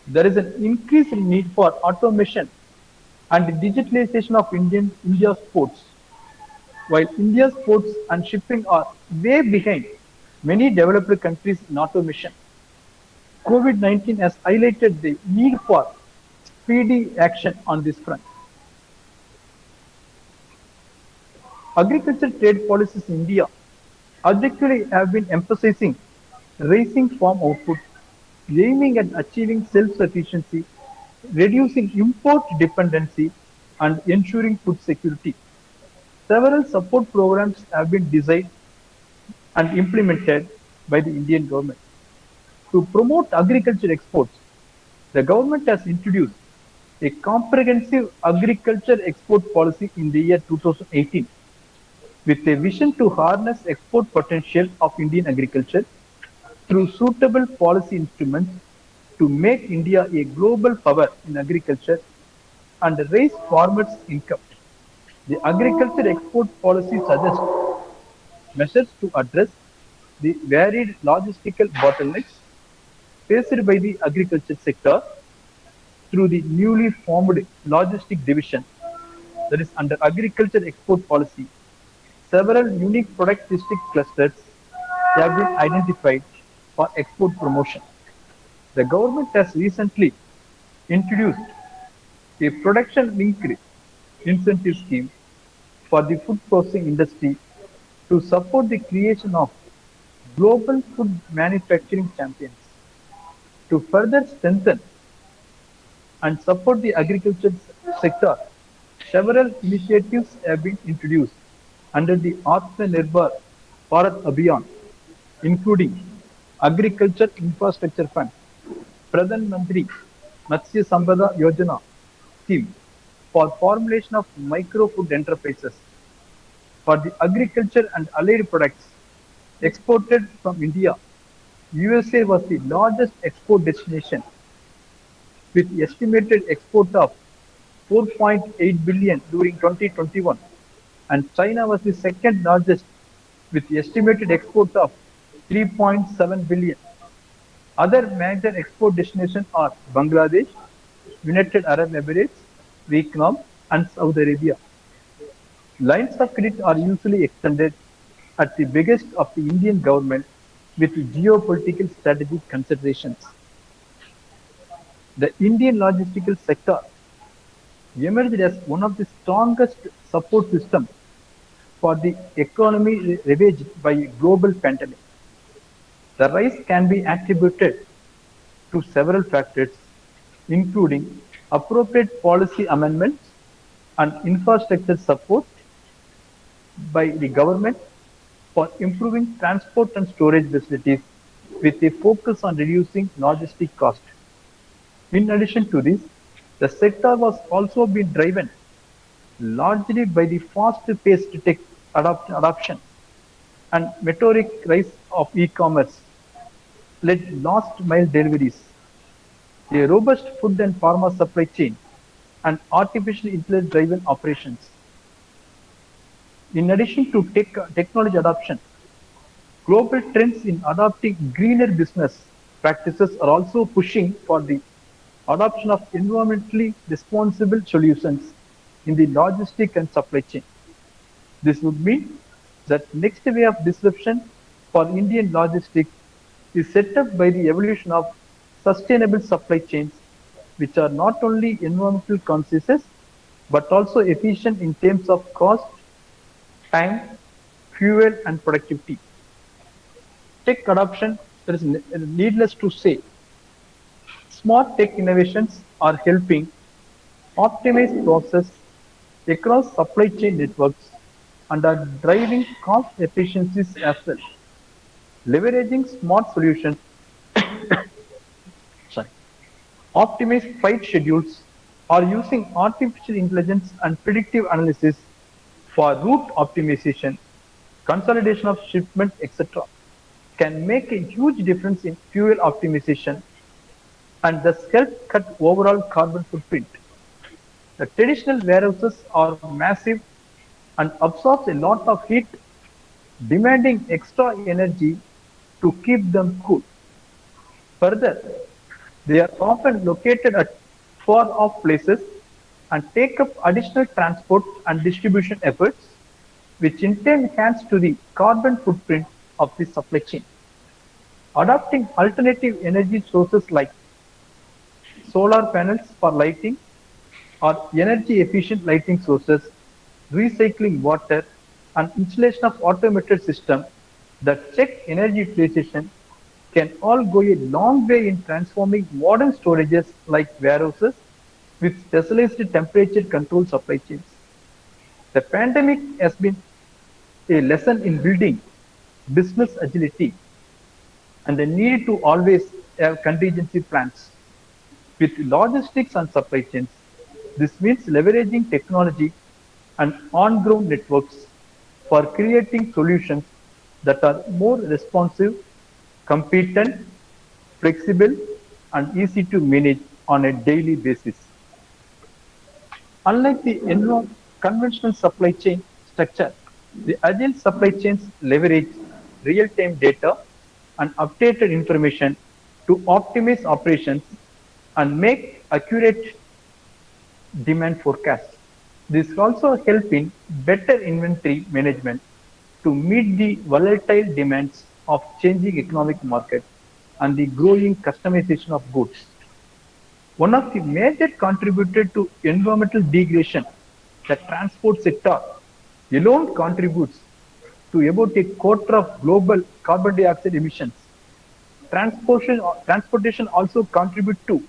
there is an increased need for automation and digitalization of India's ports. While India's ports and shipping are way behind many developed countries in automation, COVID-19 has highlighted the need for speedy action on this front. Agriculture trade policies in India objectively have been emphasizing raising farm output, aiming at achieving self-sufficiency, reducing import dependency, and ensuring food security. Several support programs have been designed and implemented by the Indian government. To promote agriculture exports, the government has introduced a comprehensive agriculture export policy in the year 2018 with a vision to harness export potential of Indian agriculture through suitable policy instruments to make India a global power in agriculture and raise farmers' income. The agriculture export policy suggests measures to address the varied logistical bottlenecks faced by the agriculture sector through the newly formed logistic division, that is under agriculture export policy. Several unique product district clusters have been identified for export promotion. The government has recently introduced a production linked incentive scheme for the food processing industry to support the creation of global food manufacturing champions. To further strengthen and support the agriculture sector, several initiatives have been introduced under the Atmanirbhar Bharat Abhiyan, including Agriculture Infrastructure Fund, Pradhan Mantri Matsya Sampada Yojana scheme for formulation of micro food enterprises for the agriculture and allied products exported from India. USA was the largest export destination with estimated export of 4.8 billion during 2021, and China was the second largest with estimated export of 3.7 billion. Other major export destinations are Bangladesh, United Arab Emirates, Vietnam, and Saudi Arabia. Lines of credit are usually extended at the biggest of the Indian government with geopolitical strategic considerations. The Indian logistical sector emerged as one of the strongest support systems for the economy ravaged by a global pandemic. The rise can be attributed to several factors, including appropriate policy amendments and infrastructure support by the government for improving transport and storage facilities with a focus on reducing logistic costs. In addition to this, the sector was also being driven largely by the fast-paced tech adoption and meteoric rise of e-commerce led last mile deliveries, a robust food and pharma supply chain, and artificial intelligence driven operations. In addition to technology adoption, global trends in adopting greener business practices are also pushing for the adoption of environmentally responsible solutions in the logistic and supply chain. This would mean that next wave of disruption for Indian logistics is set up by the evolution of sustainable supply chains, which are not only environmental conscious but also efficient in terms of cost, time, fuel, and productivity. Tech adoption, there is needless to say, smart tech innovations are helping optimize process across supply chain networks and are driving cost efficiencies as well. Leveraging smart solutions, sorry, optimize flight schedules, or using artificial intelligence and predictive analysis for route optimization, consolidation of shipment, etc., can make a huge difference in fuel optimization and thus help cut overall carbon footprint. The traditional warehouses are massive and absorb a lot of heat, demanding extra energy to keep them cool. Further, they are often located at far off places and take up additional transport and distribution efforts, which in turn adds to the carbon footprint of the supply chain. Adopting alternative energy sources like solar panels for lighting or energy efficient lighting sources, recycling water, and installation of automated systems The check energy utilization can all go a long way in transforming modern storages like warehouses with specialized temperature control supply chains. The pandemic has been a lesson in building business agility and the need to always have contingency plans. With logistics and supply chains, this means leveraging technology and on-ground networks for creating solutions that are more responsive, competent, flexible, and easy to manage on a daily basis. Unlike the conventional supply chain structure, the agile supply chains leverage real-time data and updated information to optimize operations and make accurate demand forecasts. This also help in better inventory management to meet the volatile demands of changing economic market and the growing customization of goods. One of the major contributors to environmental degradation, the transport sector alone contributes to about a quarter of global carbon dioxide emissions. Transportation also contributes to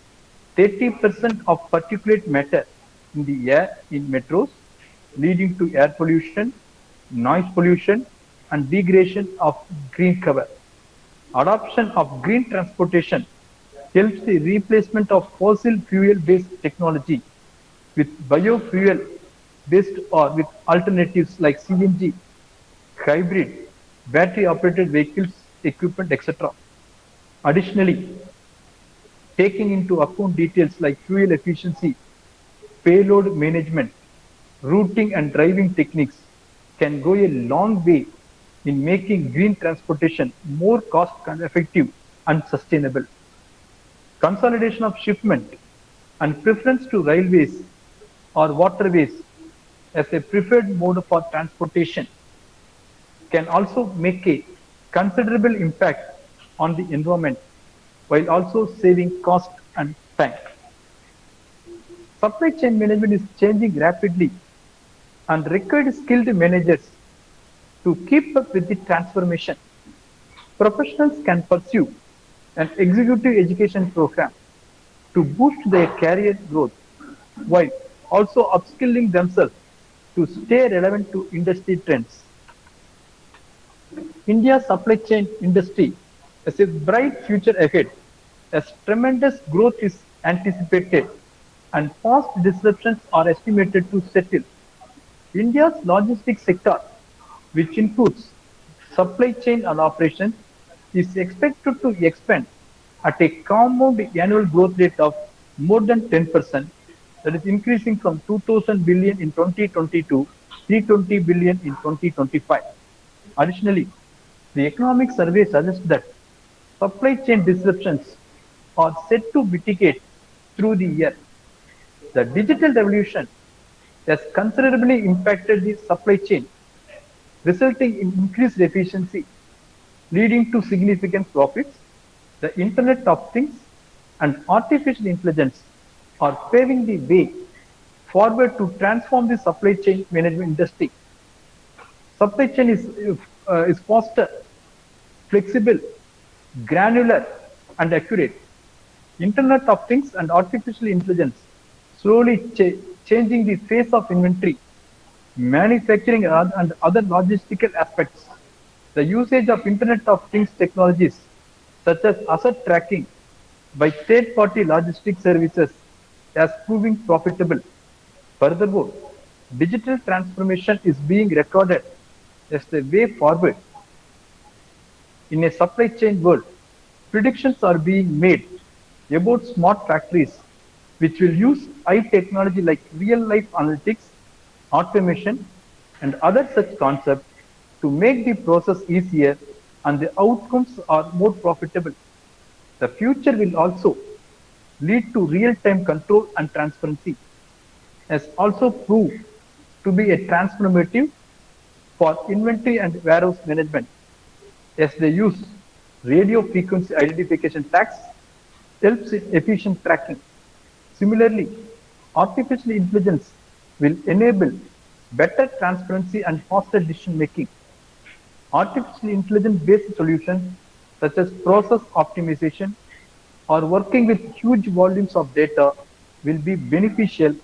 30% of particulate matter in the air in metros, leading to air pollution, noise pollution, and degradation of green cover. Adoption of green transportation helps the replacement of fossil fuel-based technology with biofuel-based or with alternatives like CNG, hybrid, battery-operated vehicles, equipment, etc. Additionally, taking into account details like fuel efficiency, payload management, routing and driving techniques can go a long way in making green transportation more cost effective and sustainable. Consolidation of shipment and preference to railways or waterways as a preferred mode for transportation can also make a considerable impact on the environment while also saving cost and time. Supply chain management is changing rapidly and requires skilled managers to keep up with the transformation. Professionals can pursue an executive education program to boost their career growth while also upskilling themselves to stay relevant to industry trends. India's supply chain industry has a bright future ahead as tremendous growth is anticipated and fast disruptions are estimated to settle. India's logistics sector, which includes supply chain and operations, is expected to expand at a compound annual growth rate of more than 10%, that is increasing from 2,000 billion in 2020 to 320 billion in 2025. Additionally, the economic survey suggests that supply chain disruptions are set to mitigate through the year. The digital revolution has considerably impacted the supply chain, resulting in increased efficiency, leading to significant profits. The Internet of Things and artificial intelligence are paving the way forward to transform the supply chain management industry. Supply chain is faster, flexible, granular, and accurate. Internet of Things and artificial intelligence slowly changing the face of inventory, manufacturing, and other logistical aspects. The usage of Internet of Things technologies such as asset tracking by third-party logistic services as proving profitable. Furthermore, digital transformation is being recorded as the way forward. In a supply chain world, predictions are being made about smart factories which will use high technology like real-life analytics, automation, and other such concepts to make the process easier and the outcomes are more profitable. The future will also lead to real-time control and transparency, has also proved to be a transformative for inventory and warehouse management as they use radio frequency identification tags helps in efficient tracking. Similarly, artificial intelligence will enable better transparency and faster decision making. Artificial intelligence based solutions such as process optimization or working with huge volumes of data will be beneficial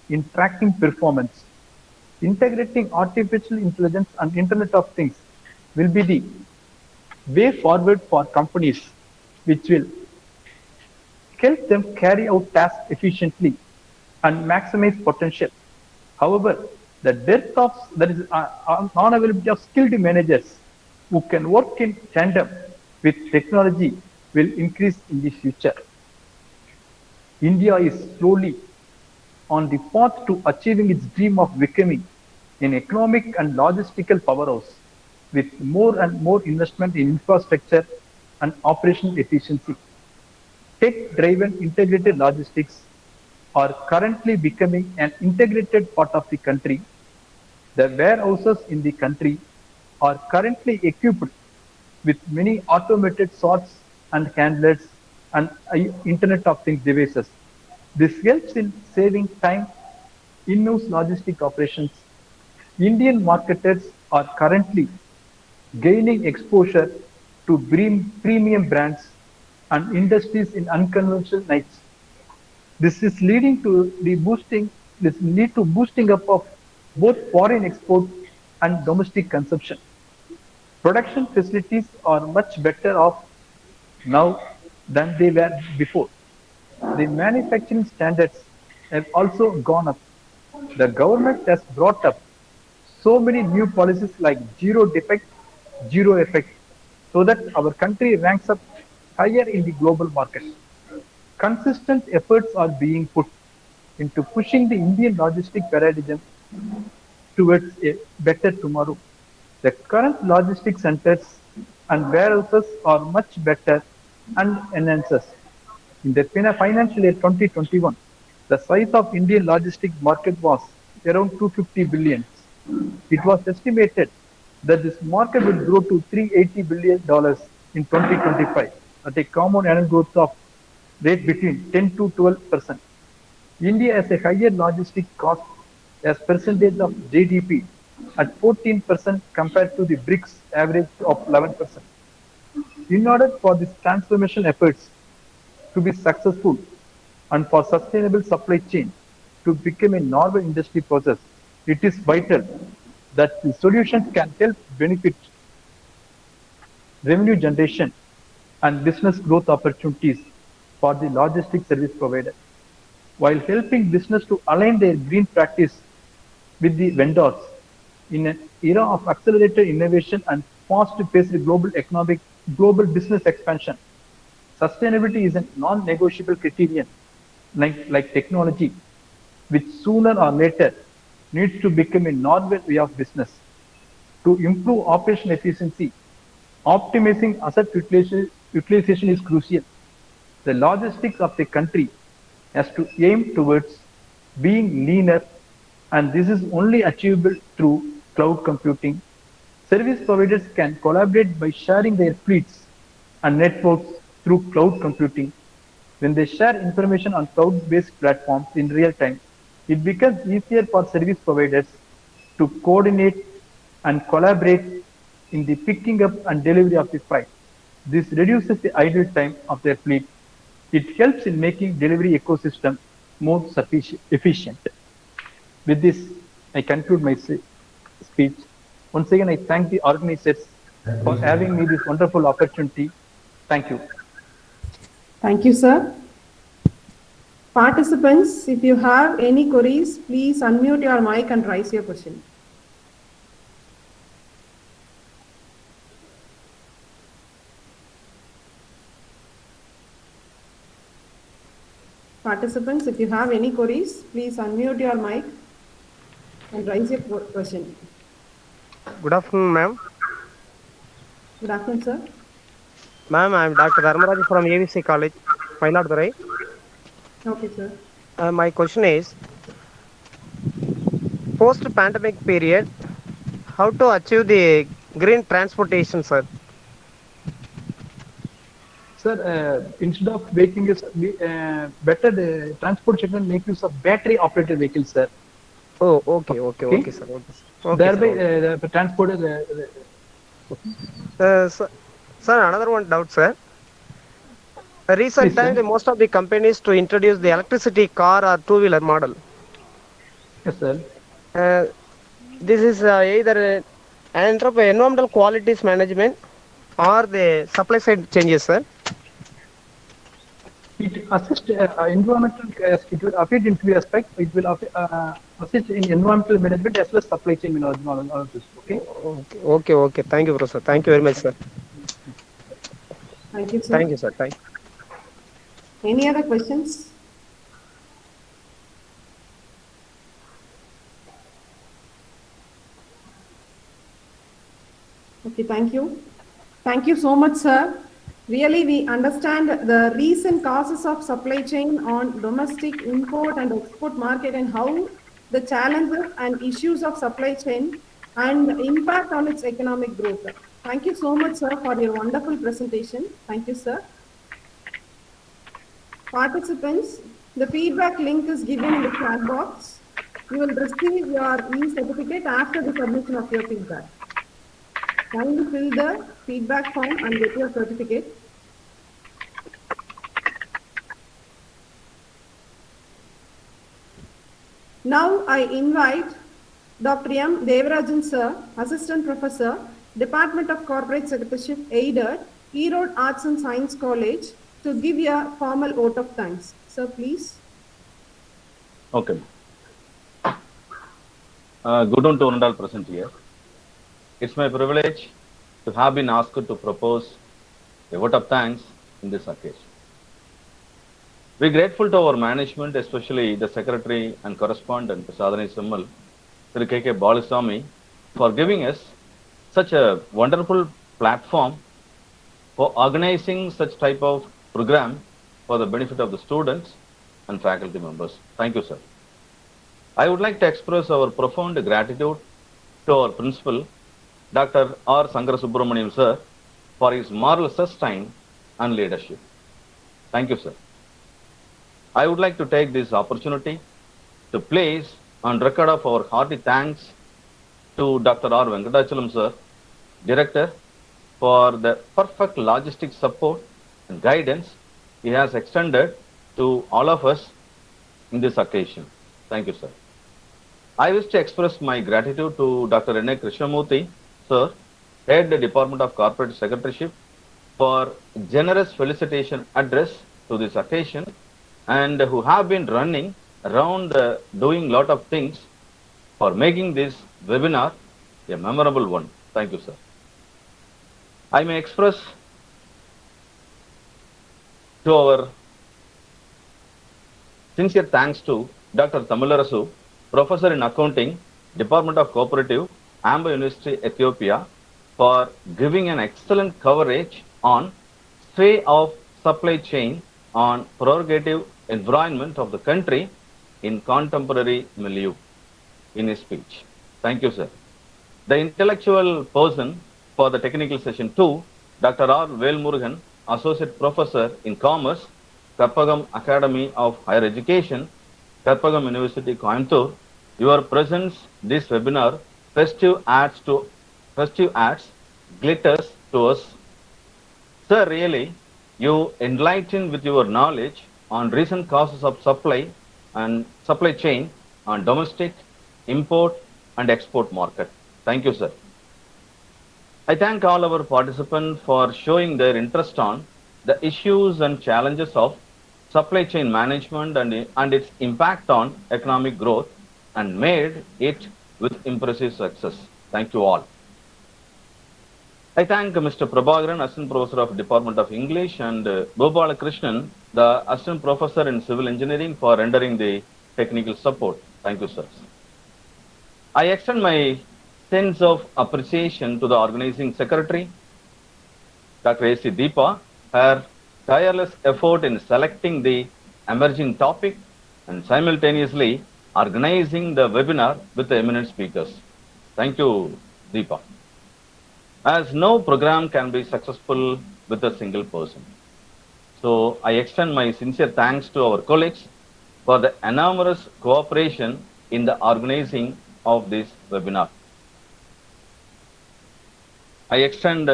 in tracking performance. Integrating artificial intelligence and Internet of Things will be the way forward for companies, which will help them carry out tasks efficiently and maximize potential. However, the depth of there is non-availability of skilled managers who can work in tandem with technology will increase in the future. India is slowly on the path to achieving its dream of becoming an economic and logistical powerhouse with more and more investment in infrastructure and operational efficiency. Tech-driven integrated logistics are currently becoming an integrated part of the country. The warehouses in the country are currently equipped with many automated sorts and handlers and Internet of Things devices. This helps in saving time in-house logistic operations. Indian marketers are currently gaining exposure to premium brands and industries in unconventional niches. This is leading to the boosting this lead to boosting up of both foreign export and domestic consumption. Production facilities are much better off now than they were before. The manufacturing standards have also gone up. The government has brought up so many new policies like zero defect, zero effect, so that our country ranks up higher in the global market. Consistent efforts are being put into pushing the Indian logistic paradigm towards a better tomorrow. The current logistic centers and warehouses are much better and enhances. In the financial year 2021, the size of Indian logistics market was around 250 billion. It was estimated that this market will grow to $380 billion in 2025 at a compound annual growth of rate between 10 to 12%. India has a higher logistic cost as percentage of GDP at 14% compared to the BRICS average of 11%. In order for these transformation efforts to be successful and for sustainable supply chain to become a normal industry process, it is vital that the solutions can help benefit revenue generation and business growth opportunities for the logistics service provider, while helping business to align their green practice with the vendors in an era of accelerated innovation and fast-paced global business expansion. Sustainability is a non-negotiable criterion like technology, which sooner or later needs to become a normal way of business. To improve operational efficiency, optimizing asset utilization is crucial. The logistics of the country has to aim towards being leaner, and this is only achievable through cloud computing. Service providers can collaborate by sharing their fleets and networks through cloud computing. When they share information on cloud-based platforms in real time, it becomes easier for service providers to coordinate and collaborate in the picking up and delivery of the freight. This reduces the idle time of their fleet. It helps in making delivery ecosystem more efficient. With this, I conclude my speech. Once again, I thank the organizers for having me this wonderful opportunity. Thank you. Thank you, sir. Participants, if you have any queries, please unmute your mic and raise your question. Participants, if you have any queries, please unmute your mic and raise your question. Good afternoon, ma'am. Good afternoon, sir. Ma'am, I am Dr. Dharmaraj from AVC College, Mayiladuthurai. Okay, sir. My question is, post-pandemic period, how to achieve the green transportation, sir? Sir, instead of making us better the transport sector make use of battery operated vehicles, sir. Oh, okay, sir. Okay, sir. Thereby, Okay. the transport Sir, another one doubt, sir. Recent Please, times, sir. most of the companies to introduce the electricity car or two-wheeler model. Yes, sir. Uh, this is either environmental qualities management or the supply side changes, sir. It assists environmental, it will affect into the aspect, it will assist in environmental management as well as supply chain analysis. Okay. Okay, okay, okay. Thank you, Professor. Thank you very much, sir. Thank you, sir. Thank you, sir. Thank you. Any other questions? Okay, thank you. Thank you so much, sir. Really, we understand the recent causes of supply chain on domestic import and export market and how the challenges and issues of supply chain and impact on its economic growth. Thank you so much, sir, for your wonderful presentation. Thank you, sir. Participants, the feedback link is given in the chat box. You will receive your e-certificate after the submission of your feedback. Kindly fill the feedback form and get your certificate. Now I invite Dr. M. Devarajan Sir, Assistant Professor, Department of Corporate Secretaryship, Aided, Erode Arts and Science College, to give a formal vote of thanks. Sir, please. Okay. Good on to all present here. It's my privilege to have been asked to propose a vote of thanks in this occasion. We're grateful to our management, especially the Secretary and Correspondent, Sadhani Simmal, Sri K.K. Balasamy, for giving us such a wonderful platform for organizing such type of program for the benefit of the students and faculty members. Thank you, sir. I would like to express our profound gratitude to our principal, Dr. R. Sankara Subramaniam, sir, for his moral sustain and leadership. Thank you, sir. I would like to take this opportunity to place on record of our hearty thanks to Dr. R. Venkatachalam, sir, Director, for the perfect logistic support and guidance he has extended to all of us in this occasion. Thank you, sir. I wish to express my gratitude to Dr. N.A. Krishnamurthy, sir, Head the Department of Corporate Secretaryship, for generous felicitation address to this occasion and who have been running around doing lot of things for making this webinar a memorable one. Thank you, sir. I may express to our sincere thanks to Dr. Tamilarasu, Professor in Accounting, Department of Cooperative, Amber University, Ethiopia, for giving an excellent coverage on sway of supply chain on prerogative environment of the country in contemporary milieu in his speech. Thank you, sir. The intellectual person for the technical session 2, Dr. R. Velmurugan, Associate Professor in Commerce, Karpagam Academy of Higher Education, Karpagam University, Coimbatore. Your presence this webinar festive adds glitters to us. Sir, really, you enlighten with your knowledge on recent causes of supply and supply chain on domestic, import and export market. Thank you, sir. I thank all our participants for showing their interest on the issues and challenges of supply chain management and its impact on economic growth and made it with impressive success. Thank you all. I thank Mr. Prabhakaran, Assistant Professor of Department of English, and Gopala Krishnan, the Assistant Professor in Civil Engineering, for rendering the technical support. Thank you, sir. I extend my sense of appreciation to the organizing secretary, Dr. A.C. Deepa, her tireless effort in selecting the emerging topic and simultaneously organizing the webinar with the eminent speakers. Thank you, Deepa. As no program can be successful with a single person. So I extend my sincere thanks to our colleagues for the enormous cooperation in the organizing of this webinar. I extend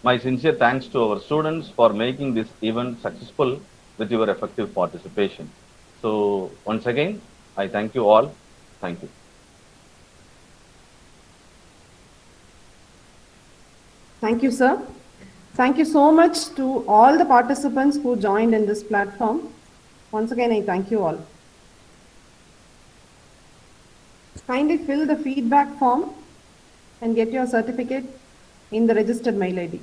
my sincere thanks to our students for making this event successful with your effective participation. So once again, I thank you all. Thank you. Thank you, sir. Thank you so much to all the participants who joined in this platform. Once again, I thank you all. Kindly fill the feedback form and get your certificate in the registered mail ID.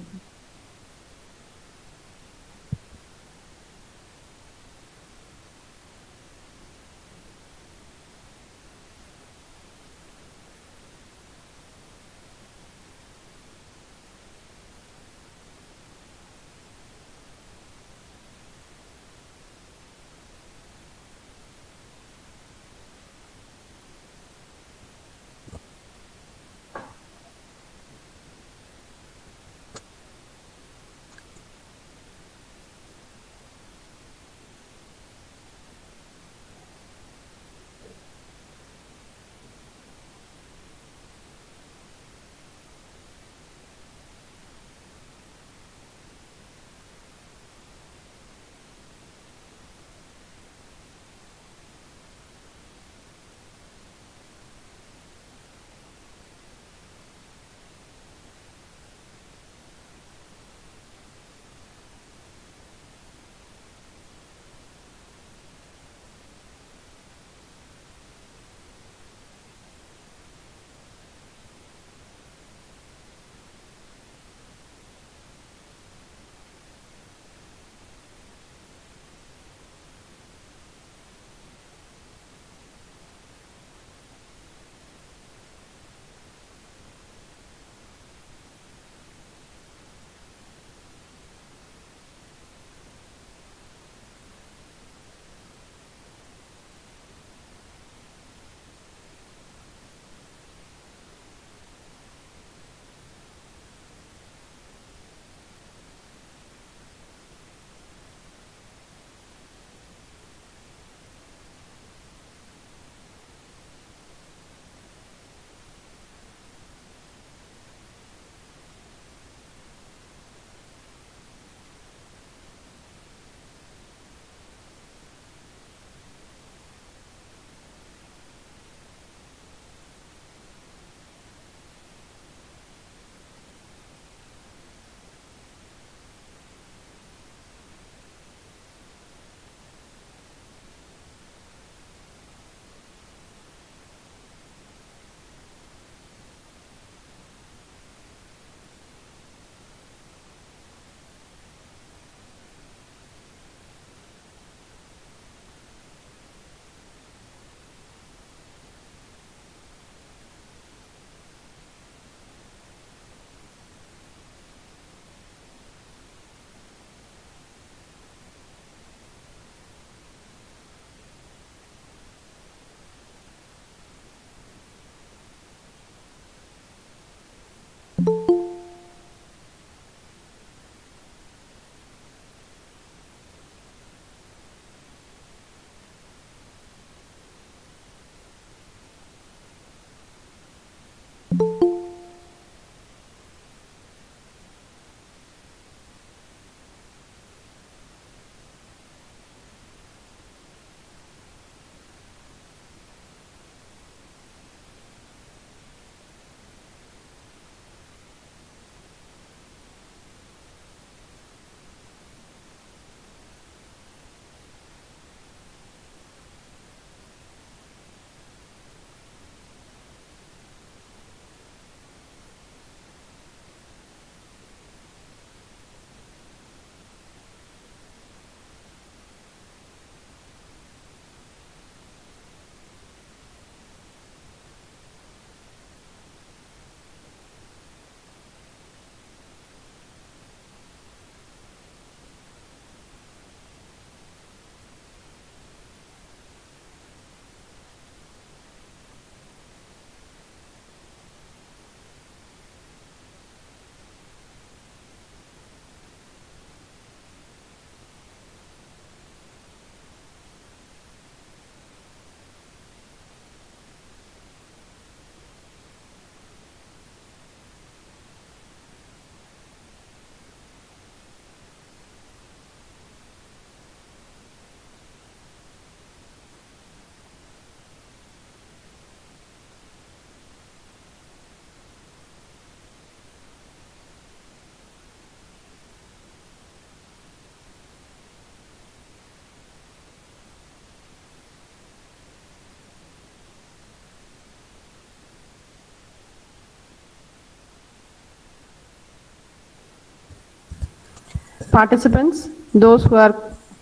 Participants, those who are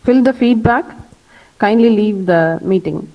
filled the feedback, kindly leave the meeting.